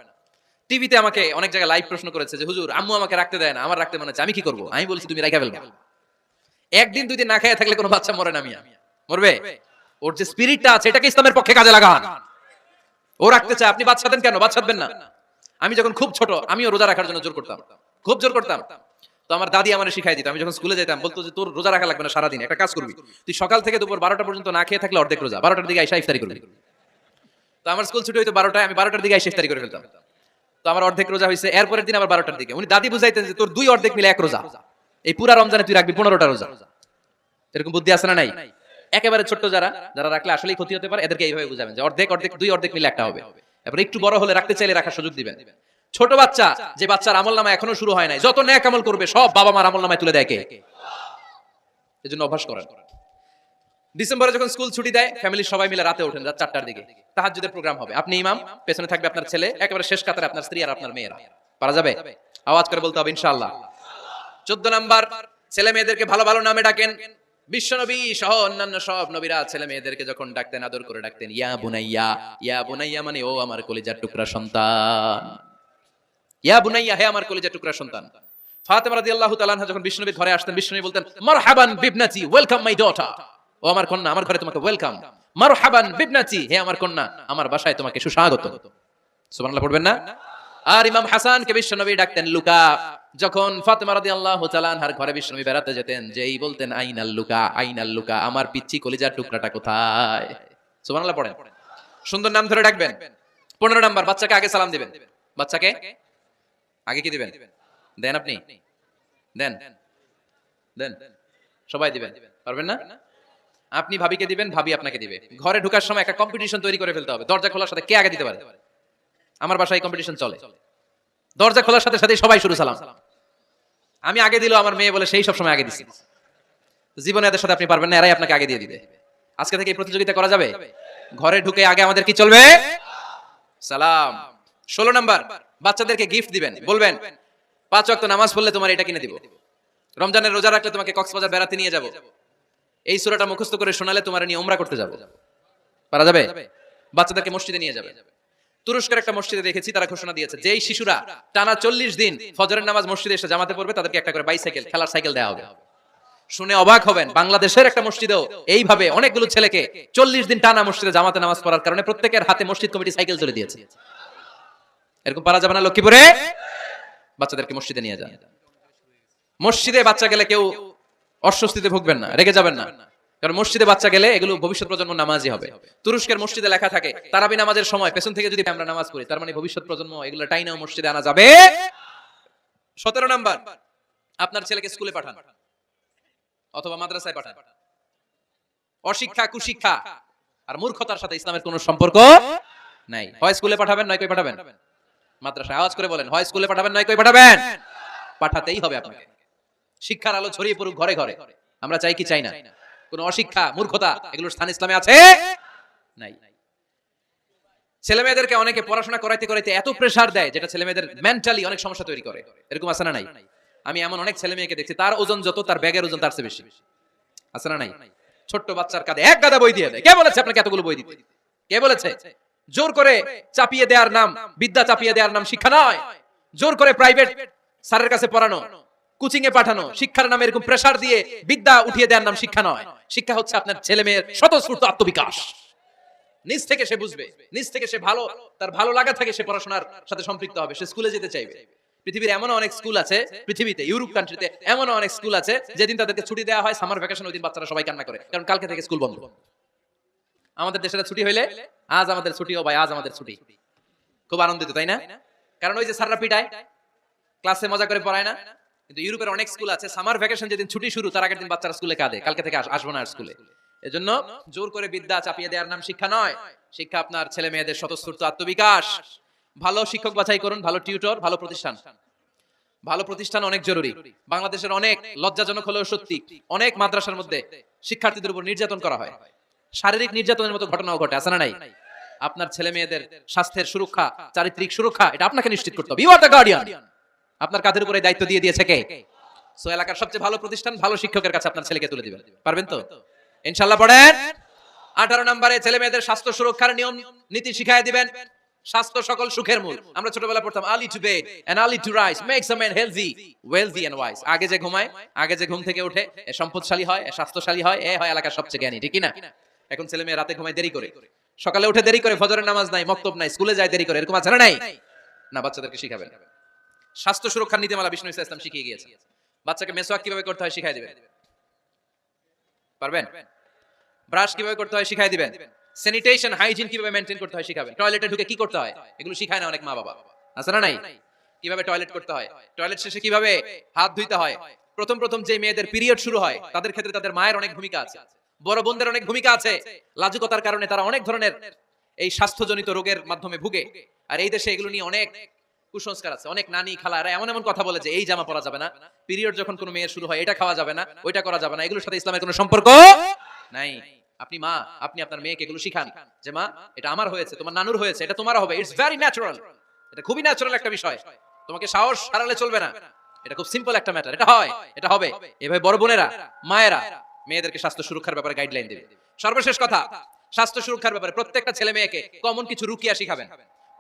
টিভিতে আমাকে অনেক জায়গায় লাইভ প্রশ্ন করেছে যে হুজুর আম্মু আমাকে রাখতে দেয় না, আমার রাখতে মনে হচ্ছে, আমি কি করব? আমি বলছি তুমি রাখা ফেলবা। একদিন দুই দিন না খেয়ে থাকলে কোনো বাচ্চা মরে না, মিয়া মরবে? ওর যে স্পিরিটটা আছে এটাকে ইসলামের পক্ষে কাজে লাগান। ও রাখতে চায়, আপনি বাচ্চা দেন কেন? বাচ্চা দেন না। আমি যখন খুব ছোট আমিও রোজা রাখার জন্য জোর করতাম, খুব জোর করতাম। তো আমার দাদি আমারে শিখাই দিত। আমি যখন স্কুলে যেতাম বলতো যে তোর রোজা রাখা লাগবে না, সারাদিন একটা কাজ করবি, তুই সকাল থেকে দুপুর 12টা পর্যন্ত না খেয়ে থাকলে অর্ধেক রোজা, 12টার দিকে আইসা ইফতারি করবি। তো আমার স্কুল ছুটি হইতো 12টায়, আমি 12টার দিকে আইসা ইফতারি করে ফেলতাম। তো আমার অর্ধেক রোজা হয়েছে। এরপরের দিন আবার 12টার দিকে উনি দাদি বুঝাইতেন যে তোর দুই অর্ধেক মিলে এক রোজা, এই পুরা রমজানে তুই রাখবি 15টা রোজা। এরকম বুদ্ধি আছে না নাই? একেবারে ছোট্ট যারা যারা রাখলে আসলেই ক্ষতি হতে পারে এদেরকে এইভাবে বুঝাবেন যে অর্ধেক অর্ধেক দুই অর্ধেক মিলে একটা হবে। এবার একটু বড় হলে রাখতে চাইলে রাখার সুযোগ দিবেন। ছোট বাচ্চা, যে বাচ্চার আমলনামা এখনো শুরু হয় নাই, যত নেক আমল করবে সব বাবা মার আমলনামায় তুলে দেয় কে? এজন্য অভ্যাস করেন। ডিসেম্বরে যখন স্কুল ছুটি দেয় ফ্যামিলির সবাই মিলে রাতে ওঠেন, রাত 4টার দিকে তাহাজ্জুদের প্রোগ্রাম হবে। আপনি ইমাম, পেছনে থাকবে আপনার ছেলে, একেবারে শেষ কাতারে আপনার স্ত্রী আর আপনার মেয়েরা। পারা যাবে? আওয়াজ করে বলতে হবে ইনশাআল্লাহ। 14 নাম্বার, ছেলে মেয়েদেরকে ভালো ভালো নামে ডাকেন। বিশ্বনবী সহ অন্যান্য সব নবীরা ছেলে মেয়েদেরকে যখন ডাকতেন আদর করে ডাকতেন ইয়া বুনাইয়া। ইয়া বুনাইয়া মানে ও আমার কলিজার টুকরা সন্তান। ইয়া বুনাইয়া, হে আমার কলিজার টুকরা সন্তান। ফাতেমা রাদিয়াল্লাহু তাআলা আনহা যখন বিশ্বনবীর ঘরে আসতেন, বিশ্বনবী বলতেন মারহাবান বিবনাতি, ওয়েলকাম মাই ডটার। ও আমার কন্যা, আমার ঘরে তোমাকে ওয়েলকাম। মারহাবান বিবনাতি, হে আমার কন্যা, আমার বাসায় তোমাকে সুস্বাগত। সুবহানাল্লাহ পড়বেন না? আর ইমাম হাসানকে বিশ্বনবী ডাকতেন লুকা। যখন ফাতেমা রাদিয়াল্লাহু তাআলা আনহার ঘরে বিশ্বনবী বেড়াতে যেতেন, যেই বলতেন আইনাল লুকা, আইনাল লুকা, আমার পিচ্চি কলিজার টুকরাটা কোথায়? সুবহানাল্লাহ পড়েন। সুন্দর নাম ধরে ডাকবেন। 15 নাম্বার, বাচ্চাকে আগে সালাম দিবেন। বাচ্চাকে আগে কি দিবেন? দেন আপনি? দেন দেন, সবাই দিবেন, পারবেন না? আপনি ভাবিকে দিবেন, ভাবি আপনাকে দিবে। ঘরে ঢোকার সময় একটা কম্পিটিশন তৈরি করে ফেলতে হবে, দরজা খোলার সাথে কে আগে দিতে পারে। আমার বাসায় কম্পিটিশন চলে, দরজা খোলার সাথে সাথে সবাই শুরু সালাম। আমি আগে দিল, আমার মেয়ে বলে সেই সব সময় আগে দিছি। জীবনে এদের সাথে আপনি পারবেন না, এরাই আপনাকে আগে দিয়ে দিবে। আজকে থেকে এই প্রতিযোগিতা করা যাবে। ঘরে ঢুকে আগে আমাদের কি চলবে? সালাম। 16 নাম্বার, বাচ্চাদেরকে গিফট দিবেন। বলবেন 5 ওয়াক্ত নামাজ পড়লে তোমার এটা কিনে দিব, রমজানের রোজা রাখলে তোমাকে কক্সবাজার বেড়াতে নিয়ে যাব, এই সূরাটা মুখস্থ করে শোনালে তোমার নিয়ে উমরা করতে যাব। পারা যাবে? বাচ্চাদেরকে মসজিদে নিয়ে যাবে। তুরস্কের একটা মসজিদে দেখেছি, তারা ঘোষণা দিয়েছে যেই শিশুরা টানা 40 দিন ফজরের নামাজ মসজিদে এসে জামাতে পড়বে তাদেরকে একটা করে বাইসাইকেল, খেলার সাইকেল দেওয়া হবে। শুনে অবাক হবেন, বাংলাদেশের একটা মসজিদেও এইভাবে অনেকগুলো ছেলেকে 40 দিন টানা মসজিদে জামাতে নামাজ পড়ার কারণে প্রত্যেকের হাতে মসজিদ কমিটি সাইকেল তুলে দিয়েছে। এরকম পারা যাবে না লক্ষ্মীপুরে? বাচ্চাদেরকে মসজিদে নিয়ে যান। মসজিদে বাচ্চা গেলে কেউ অস্বস্তিতে ভুগবেন না, রেগে যাবেন না, কারণ মসজিদে বাচ্চা গেলে এগুলো ভবিষ্যৎ প্রজন্ম নামাজি হবে। তুরস্কের মসজিদে লেখা থাকে তারাবি নামাজের সময় পেছন থেকে যদি আমরা নামাজ পড়ি, তার মানে ভবিষ্যৎ প্রজন্ম এগুলো টাইনাও মসজিদে আনা যাবে। 17 নাম্বার, আপনার ছেলেকে স্কুলে পাঠান অথবা মাদ্রাসায় পাঠান। অশিক্ষা, কুশিক্ষা আর মূর্খতার সাথে ইসলামের কোনো সম্পর্ক নাই। হয় স্কুলে পাঠাবেন, নয় কই পাঠাবেন মাদ্রাসায়। আওয়াজ করে বলেন, হয় স্কুলে পাঠাবেন, নয় কই পাঠাবেন। পাঠাতেই হবে আপনাকে। শিক্ষার আলো ছড়িয়ে পড়ুক ঘরে ঘরে। আমরা চাই কি চাই না? কোন অশিক্ষা, মূর্খতা এগুলোর স্থান ইসলামে আছে নাই। ছেলে মেয়েদেরকে অনেকে পড়াশোনা করাইতে করাইতে এত প্রেসার দেয়, যেটা ছেলে মেয়েদের মেন্টালি অনেক সমস্যা তৈরি করে। এরকম আছে না নাই? আমি এমন অনেক ছেলে মেয়েকে দেখছি, তার ওজন যত, তার ব্যাগের ওজন তার চেয়ে বেশি। আছে না নাই? ছোট্ট বাচ্চার কাঁধে এক গাদা বই দিয়ে দেয়। কে বলেছে আপনাকে এতগুলো বই দিতে? কে বলেছে? জোর করে চাপিয়ে দেওয়ার নাম, বিদ্যা চাপিয়ে দেওয়ার নাম শিক্ষা নয়। জোর করে প্রাইভেট স্যারের কাছে পড়ানো, কোচিং এ পাঠানো, শিক্ষার নামে এরকম প্রেসার দিয়ে বিদ্যা উঠিয়ে দেওয়ার নাম শিক্ষা নয়। শিক্ষা হচ্ছে আপনার ছেলে মেয়ের স্বতঃস্ফূর্ত আত্মবিকাশ। নিজ থেকে সে বুঝবে, নিজ থেকে সে ভালো, তার ভালো লাগা থাকে, সে পড়াশোনার সাথে সম্পৃক্ত হবে, সে স্কুলে যেতে চাইবে। পৃথিবীর এমন অনেক স্কুল আছে, পৃথিবীতে ইউরোপ কান্ট্রিতে এমন অনেক স্কুল আছে, যেদিন তাদেরকে ছুটি দেওয়া হয় সামার ভ্যাকেশন, ওই দিন বাচ্চারা সবাই কান্না করে, কারণ কালকে থেকে স্কুল বন্ধ। আমাদের দেশে ছুটি হইলে আজ আমাদের ছুটি, ও ভাই আজ আমাদের ছুটি, খুব আনন্দিত, তাই না? কারণ ওই যে স্যাররা পিটায়, ক্লাসে মজা করে পড়ায় না। কিন্তু ইউরোপের অনেক স্কুল আছে, সামার ভ্যাকেশন যেদিন ছুটি শুরু, তার আগের দিন বাচ্চারা স্কুলে কাঁদে, কালকে থেকে আসবো না আর স্কুলে। এজন্য জোর করে বিদ্যা চাপিয়ে দেওয়ার নাম শিক্ষা নয়। শিক্ষা আপনার ছেলে মেয়েদের স্বতঃস্ফূর্ত আত্মবিকাশ। ভালো শিক্ষক বাছাই করুন, ভালো টিউটর, ভালো প্রতিষ্ঠান। ভালো প্রতিষ্ঠান অনেক জরুরি। বাংলাদেশের অনেক, লজ্জাজনক হলেও সত্যি, অনেক মাদ্রাসার মধ্যে শিক্ষার্থীদের উপর নির্যাতন করা হয়, শারীরিক নির্যাতনের মতো ঘটনাও ঘটে। আছে না নাই? আপনার ছেলে মেয়েদের স্বাস্থ্যের সুরক্ষা, চারিত্রিক সুরক্ষা, এটা আপনাকে নিশ্চিত করতে হবে। You are the guardian. আপনার কাঁধের উপরে দায়িত্ব দিয়ে দিয়েছে কে? সো এলাকার সবচেয়ে ভালো প্রতিষ্ঠান, ভালো শিক্ষকের কাছে আপনার ছেলেকে তুলে দিবেন। পারবেন তো? ইনশাআল্লাহ। পড়েন। 18 নম্বরে ছেলে মেয়েদের স্বাস্থ্য সুরক্ষার নিয়ম নীতি শিখায় দিবেন। স্বাস্থ্য সকল সুখের মূল। আমরা ছোটবেলা পড়তাম early to bed and early to rise makes a man healthy, wealthy and wise. আগে যে ঘুমায়, আগে যে ঘুম থেকে ওঠে, এ সম্পদশালী হয়, এ স্বাস্থ্যশালী হয়, এ হয় এলাকার সবচেয়ে জ্ঞানী, ঠিক কি না? এখন ছেলে মেয়ে রাতে ঘুমায় দেরি করে, সকালে উঠে দেরি করে, ফজরের নামাজ নাই, মক্তব নাই, স্কুলে যায় দেরি করে, এরকম আছে না নাই? না, বাচ্চাদেরকে শিখাবেন। স্বাস্থ্য সুরক্ষার নীতিমালা বিষ্ণু ইসলাম শিখিয়ে গিয়েছে। বাচ্চাকে মেসওয়াক কিভাবে করতে হয় শিখাই দিবেন। পারবেন? ব্রাশ কিভাবে করতে হয় শিখাই দিবেন। স্যানিটেশন, হাইজিন কিভাবে মেইনটেইন করতে হয় শিখাবেন। টয়লেটে ঢুকে কি করতে হয় এগুলো শিখায় না অনেক মা বাবা। আছে না নাই? কিভাবে টয়লেট করতে হয়, টয়লেট শেষে কিভাবে হাত ধুইতে হয়। প্রথম প্রথম যে মেয়েদের পিরিয়ড শুরু হয়, তাদের ক্ষেত্রে তাদের মায়ের অনেক ভূমিকা আছে, বড় বোনদের অনেক ভূমিকা আছে। লাজুকতার কারণে তারা অনেক ধরনের এই স্বাস্থ্যজনিত রোগের মাধ্যমে ভুগে। আর এই দেশে এগুলো নিয়ে অনেক কুসংস্কার আছে। অনেক নানি খালারা এমন এমন কথা বলে যে এই জামা পরা যাবে না, পিরিয়ড যখন কোনো মেয়ের শুরু হয় এটা খাওয়া যাবে না, ওইটা করা যাবে না। এগুলোর সাথে ইসলামের কোনো সম্পর্ক নাই। আপনি মা, আপনি আপনার মেয়েকে এগুলো শিখান যে মা, এটা আমার হয়েছে, তোমার নানুর হয়েছে, এটা তোমার হবে। It's very natural. এটা খুবই ন্যাচারাল একটা বিষয়। তোমাকে সাহস হারালে চলবে না। এটা খুব সিম্পল একটা ম্যাটার। এটা হয়, এটা হবে। এভাবে বড় বোনেরা, মায়েরা মেয়েদেরকে স্বাস্থ্য সুরক্ষার ব্যাপারে গাইডলাইন দেবে। সর্বশেষ কথা, স্বাস্থ্য সুরক্ষার ব্যাপারে প্রত্যেকটা ছেলে মেয়েকে কমন কিছু রুকিয়া শিখাবেন।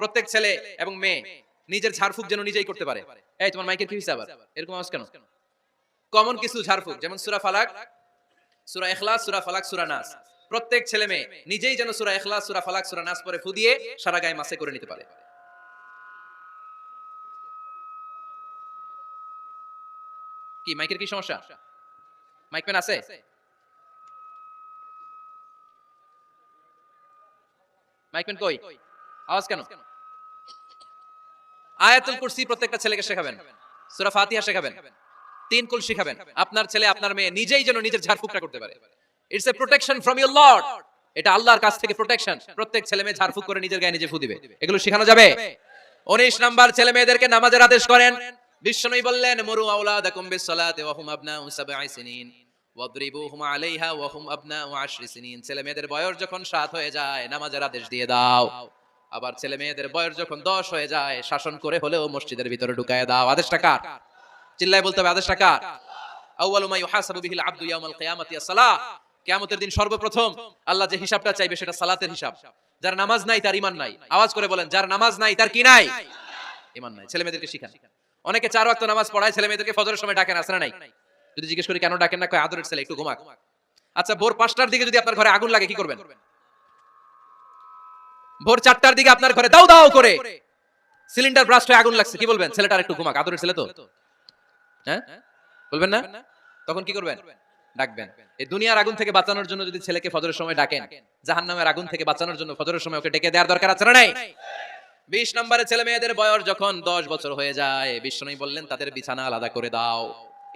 প্রত্যেক ছেলে এবং মেয়ে নিজের ঝাড়ফুঁক যেন নিজেই করতে পারে। এই তোমার মাইকের কি হিসাব এরকম আওয়াজ কেন? কমন কিছু ঝাড়ফুঁক, যেমন সূরা ফালাক, সূরা ইখলাস, সূরা ফালাক, সূরা নাস। প্রত্যেক ছেলে মেয়ে নিজেই যেন সূরা ইখলাস, সূরা ফালাক, সূরা নাস পড়ে ফু দিয়ে সারা গায়ে মাসে করে নিতে পারে। কি মাইকের কি সমস্যা? মাইক পেন আছে? মাইক পেন কই? আওয়াজ কেন? আয়াতুল কুরসি প্রত্যেকটা ছেলেকে শেখাবেন, সূরা ফাতিহা শেখাবেন, 3 কুল শেখাবেন। আপনার ছেলে আপনার মেয়ে নিজেই যেন নিজের ঝাড়ফুঁকটা করতে পারে। It's a protection from your Lord. এটা আল্লাহর কাছ থেকে প্রোটেকশন। প্রত্যেক ছেলে মেয়ে ঝাড়ফুঁক করে নিজের গায়ে নিজে ফু দিবে। এগুলো শেখানো যাবে। 19 নাম্বার, ছেলে মেয়েদেরকে নামাজের আদেশ করেন। বিশ্বনবী বললেন, মুরু আওলাদাকুম বিসসালাতি ওয়া হুম আবনাউ 7 সিনিন ওয়াদরিবুহুম আলাইহা ওয়া হুম আবনাউ 10 সিনিন। ছেলে মেয়েদের বয়স যখন 7 হয়ে যায় নামাজের আদেশ দিয়ে দাও। আবার ছেলে মেয়েদের বয়স যখন 10 হয়ে যায় শাসন করে হলেও মসজিদের ভিতরে ঢুকায় দাও। আদেশটা কার? চিল্লায় বলতে হবে, আদেশটা কার? আউয়ালু মা ইউহাসাবু বিহিল আবদু ইয়াউমাল কিয়ামাতি আস-সালাহ। কিয়ামতের দিন সর্বপ্রথম আল্লাহ যে হিসাবটা চাইবে সেটা সালাতের হিসাব। যার নামাজ নাই তার ঈমান নাই। আওয়াজ করে বলেন, যার নামাজ নাই তার কি নাই? ঈমান নাই। ছেলে মেয়েদেরকে শিখান। অনেকে 4 ওয়াক্ত নামাজ পড়ায়, ছেলে মেয়েদেরকে ফজরের সময় ডাকেন, আসে না নাই? যদি জিজ্ঞেস করি কেন ডাকেন না, কয় আদরের ছেলে একটু ঘুমাক। আচ্ছা, ভোর 5টার দিকে যদি আপনার ঘরে আগুন লাগে কি করবেন? ভোর 4টার দিকে আপনার ঘরে দাও দাও করে সিলিন্ডার ব্রাস্ট হয়ে আগুন লাগছে, কি বলবেন? ছেলেটার একটু ঘুমাক, আদরের ছেলে তো, হ্যাঁ বলবেন না? তখন কি করবেন? ডাকবেন। এই দুনিয়ার আগুন থেকে বাঁচানোর জন্য যদি ছেলেকে ফজরের সময় ডাকেন, জাহান্নামের আগুন থেকে বাঁচানোর জন্য ফজরের সময় ওকে ডেকে দেওয়ার দরকার আছে না নাই? 20 নম্বরে ছেলে মেয়েদের বয়স যখন 10 বছর হয়ে যায়, বিশ্বনবী বললেন তাদের বিছানা আলাদা করে দাও।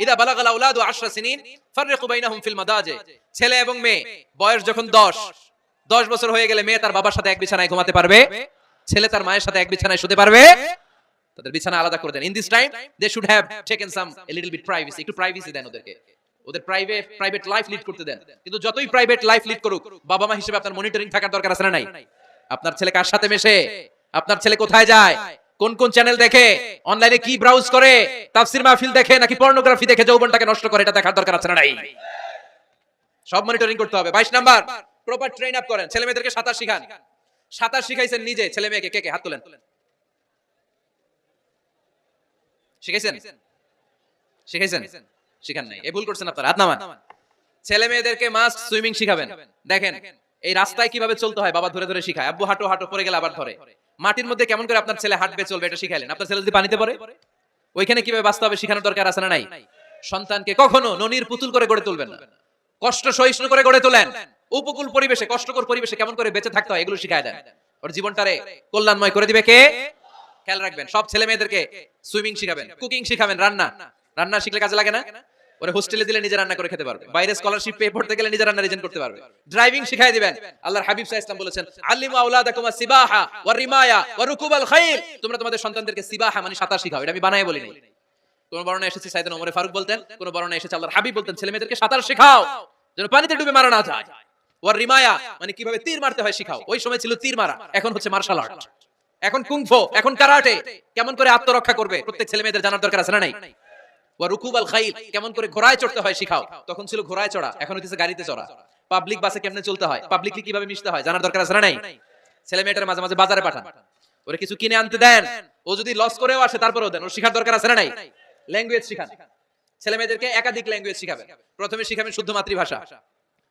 ইদা বালাগাল আওলাদু 10 সিনিন ফাররিকু বাইনাহুম ফিল মাদাজি। ছেলে এবং মেয়ে বয়স যখন 10 বছর হয়ে গেলে মেয়ে তার বাবার সাথে এক বিছানায় ঘুমাতে পারবে, ছেলে তার মায়ের সাথে এক বিছানায় শুতে পারবে। তাদের বিছানা আলাদা করে দেন। In this time they should have taken some a little bit privacy, একটু প্রাইভেসি দেন ওদেরকে, ওদের প্রাইভেট লাইফ লিড করতে দেন। কিন্তু যতই প্রাইভেট লাইফ লিড করুক, বাবা মা হিসেবে আপনার মনিটরিং থাকার দরকার আছে না নাই? আপনার ছেলে কার সাথে মেশে, আপনার ছেলে কোথায় যায়, কোন কোন চ্যানেল দেখে, অনলাইনে কি ব্রাউজ করে, তাফসীর মাহফিল দেখে নাকি পর্নোগ্রাফি দেখে যৌবনটাকে নষ্ট করে, এটা দেখার দরকার আছে না নাই? সব মনিটরিং করতে হবে। 22 নাম্বার, প্রপার ট্রেন আপ করেন। ছেলে মেয়েদেরকে সাঁতার শিখান। সাঁতার শিখাইছেন নিজে ছেলে মেয়েকে? কে কে হাত তোলেন? শিখাইছেন? শিখাইছেন? শিখান নাই, এই ভুল করছেন আপনারা, হাত নামান। ছেলে মেয়েদেরকে মাস্ট সুইমিং শিখাবেন। দেখেন এই রাস্তায় কিভাবে চলতে হয় বাবা ধরে ধরে শিখায়। আব্বু হাঁটো হাঁটো, পড়ে গেলে আবার ধরে। মাটির মধ্যে কেমন করে আপনার ছেলে হাঁটবে চলবে এটা শিখাইলেন। আপনার ছেলে যদি পানিতে পড়ে, ওইখানে কিভাবে বাঁচতে হবে শিখানোর দরকার আছে না নাই? সন্তানকে কখনো ননির পুতুল করে গড়ে তুলবেন না, কষ্ট সহিষ্ণু করে গড়ে তোলেন। উপকূল পরিবেশে, কষ্টকর পরিবেশে কেমন করে বেঁচে থাকতে হয় এগুলো শিখায় দেন। ওর জীবনটারে কল্যাণময় করে দিবে কে? খেয়াল রাখবেন। সব ছেলে মেয়েদেরকে সুইমিং শিখাবেন, কুকিং শিখাবেন। রান্না শিখলে কাজে লাগে না? ওরে হোস্টেলে দিলে নিজে রান্না করে খেতে পারবে, বাইরে স্কলারশিপ পেয়ে পড়তে গেলে নিজে রান্না রিজেন করতে পারবে। ড্রাইভিং শিখাই দিবেন। আল্লাহর হাবিব সাল্লাল্লাহু আলাইহি ওয়াসাল্লাম বলেছেন, আল্লিমু আওলাদাকুম আসিবাহা ওয়া রিমায়া ওয়া রুকুবাল খাইল। তোমরা তোমাদের সন্তানদেরকে সিবাহা মানে সাঁতার শিখাও। এটা আমি বানায় বলি নাই। কোন বর্ণনা এসেছে সাইয়েদনা ওমর ফারুক বলতেন, কোন বর্ণনা এসেছে আল্লাহর হাবিব বলতেন ছেলে মেয়েদেরকে সাঁতার শেখাও যেন পানিতে ডুবে মারা না যায়। ওয়া রিমায়া মানে কিভাবে তীর মারতে হয় শিখাও। ওই সময় ছিল তীর মারা, এখন হচ্ছে মার্শাল আর্ট, এখন কুংফু, এখন কারাটে। কেমন করে আত্মরক্ষা করবে প্রত্যেক ছেলে মেয়েদের জানার দরকার আছে না নাই? ওয়া রুকুবাল খাইল, কেমন করে ঘোড়ায় চড়তে হয় শিখাও। তখন ছিল ঘোড়ায় চড়া, এখন হচ্ছে গাড়িতে চড়া। পাবলিক বাসে কেমনে চলতে হয়, পাবলিকলি কিভাবে মিশতে হয় জানার দরকার আছে না নাই? ছেলে মেয়েটার মাঝে মাঝে বাজারে পাঠান, ওরে কিছু কিনে আনতে দেন। ও যদি লস করেও আসে তারপরেও দেন, ওর শিখার দরকার আছে না নাই? ল্যাঙ্গুয়েজ শিখান। ছেলে মেয়েদেরকে একাধিক ল্যাঙ্গুয়েজ শিখাবেন। প্রথমে শিখাবেন শুদ্ধ মাতৃভাষা,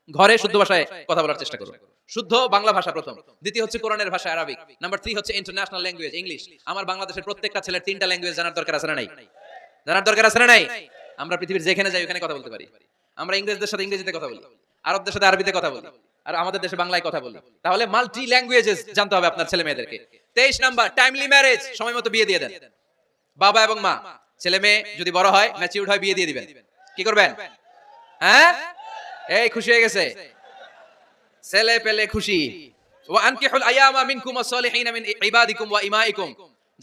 ঘরে শুদ্ধ ভাষায় কথা বলার চেষ্টা করুন। শুদ্ধ বাংলা ভাষা প্রথম। দ্বিতীয় হচ্ছে কোরআনের ভাষা আরবিক। নাম্বার 3 হচ্ছে ইন্টারন্যাশনাল ল্যাঙ্গুয়েজ ইংলিশ। আমার বাংলাদেশের প্রত্যেকটা ছেলের 3টা ল্যাঙ্গুয়েজ জানার দরকার আছে না নাই? জানার দরকার আছে না নাই? আমরা পৃথিবীর যেখানে যাই ওখানে কথা বলতে পারি। আমরা ইংরেজদের সাথে ইংরেজিতে কথা বলি, আরবদের সাথে আরবিতে কথা বলি, আর আমাদের দেশে বাংলায় কথা বলি। তাহলে মাল্টি ল্যাঙ্গুয়েজেস জানতে হবে আপনার ছেলে মেয়েদেরকে। 23 নাম্বার, টাইমলি ম্যারেজ, সময় মতো বিয়ে দিয়ে দেন। বাবা এবং মা, ছেলে মেয়ে যদি বড় হয়, ম্যাচিউরড হয়, বিয়ে দিয়ে দিবেন। কি করবেন? হ্যাঁ, এই খুশি হয়ে গেছে ছেলে পেলে খুশি। ওয়া আনকিহুল আয়ামা মিনকুম ওয়াস-সালিহিনা মিন ইবাদিকুম ওয়া ইমাইকুম,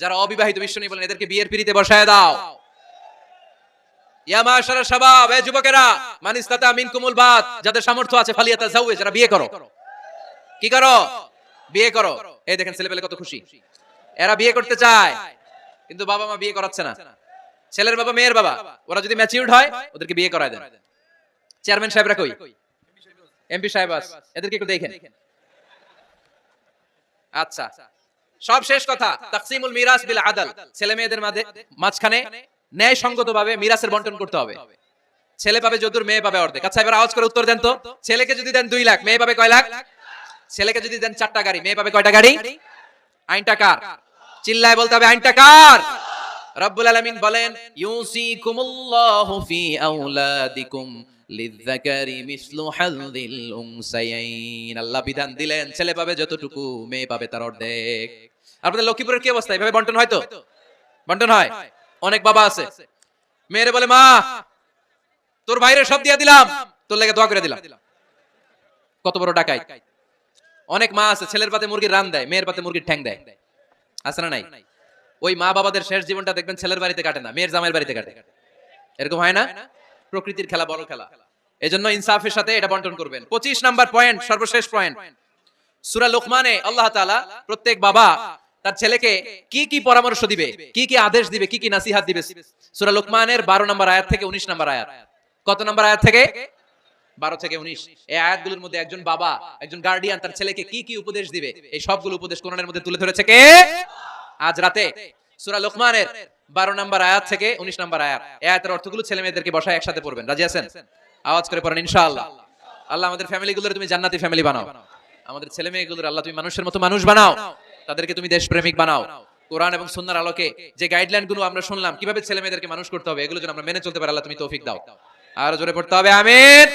যারা অবিবাহিত বিশ্বনবী বলেন এদেরকে বিয়ের পিঁড়িতে বসায় দাও। ইয়া মাশারা শাবাব, এই যুবকেরা, মান ইসতাতা মিনকুমুল বাত, যাদের সামর্থ্য আছে ফালিয়াতাজাওয়াজ, যারা বিয়ে করো। কি করো? বিয়ে করো। এই দেখেন ছেলে পেলে কত খুশি, এরা বিয়ে করতে চায় কিন্তু বাবা মা বিয়ে করাচ্ছে না। ছেলের বাবা মেয়ের বাবা, ওরা যদি ম্যাচিউরড হয় ওদেরকে বিয়ে করায় দেন। চেয়ারম্যান সাহেবরা কই? এমপি সাহেব আস, এদেরকে একটু দেখেন। আচ্ছা, সব শেষ কথা, তাকসিমুল মিরাস বিল আদল, ছেলে মেয়েদের মাঝখানে ন্যায় সঙ্গতভাবে মিরাসের বন্টন করতে হবে। ছেলে পাবে যদুর, মেয়ে পাবে অর্ধেক। আচ্ছা এবার আওয়াজ করে উত্তর দেন তো, ছেলেকে যদি দেন 2 লাখ, মেয়ে পাবে কয় লাখ? ছেলেকে যদি দেন 4টা গাড়ি, মেয়ে পাবে কয়টা গাড়ি? আইনটা কার? চিল্লায় বলতে হবে, আইনটা কার? রব্বুল আলামিন বলেন, ইউসিকুমুল্লাহু ফি আওলাদিকুম লিযযাকারি মিসলু হাযযিল উনসায়াইন। আল্লাহ বিধান দিলেন ছেলে পাবে যতটুকু, মেয়ে পাবে তার অর্ধেক। আপনাদের লক্ষ্মীপুরের কি অবস্থা? এভাবে বন্টন হয় তো? বন্টন হয়? অনেক বাবা আছে, মেয়েরে বলে, মা তোর ভাইরে সব দিয়ে দিলাম, তোর লেগে দোয়া করে দিলাম। কত বড় ডাকাই! অনেক মা আছে ছেলের পাতে মুরগির রান দেয়, মেয়ের পাতে মুরগির ঠ্যাং দেয়। আছে না নাই? ওই মা বাবাদের শেষ জীবনটা দেখবেন ছেলের বাড়িতে কাটে না, মেয়ের জামাইয়ের বাড়িতে কাটে। এরকম হয় না? প্রকৃতির খেলা বড় খেলা, এজন্য ইনসাফের সাথে এটা বন্টন করবেন। 25 নাম্বার পয়েন্ট, সর্বশেষ পয়েন্ট, সূরা লুকমানে আল্লাহ তাআলা প্রত্যেক বাবা তার ছেলেকে কি কি পরামর্শ দিবে, কি কি আদেশ দিবে, কি কি নসিহত দিবে, সূরা লুকমানের 12 নম্বর আয়াত থেকে 19 নম্বর আয়াত। কত নম্বর আয়াত থেকে? 12 থেকে 19। এই আয়াতগুলোর মধ্যে একজন বাবা, একজন গার্ডিয়ান তার ছেলেকে কি কি উপদেশ দিবে, এই সবগুলো উপদেশ কোরআনের মধ্যে তুলে ধরেছে কে? আজ রাতে সূরা লোকমানের 12 নম্বর আয়াত থেকে 19 নম্বর আয়াত। এই আয়াতের অর্থগুলো ছেলে মেয়েদেরকে বসায় একসাথে পড়বেন। রাজি আছেন? আওয়াজ করে পড়েন ইনশাআল্লাহ। আল্লাহ আমাদের ফ্যামিলিগুলোর তুমি জান্নাতি ফ্যামিলি বানাও। আমাদের ছেলে মেয়েগুলোর আল্লাহ তুমি মানুষের মতো মানুষ বানাও। তাদেরকে তুমি দেশপ্রেমিক বানাও। কোরআন এবং সুন্নাহর আলোকে যে গাইডলাইন গুলো আমরা শুনলাম কিভাবে ছেলে মেয়েদেরকে মানুষ করতে হবে এগুলো যেন আমরা মেনে চলতে পারি, আল্লাহ তুমি তৌফিক দাও। আর জোরে পড়তে হবে আমিন।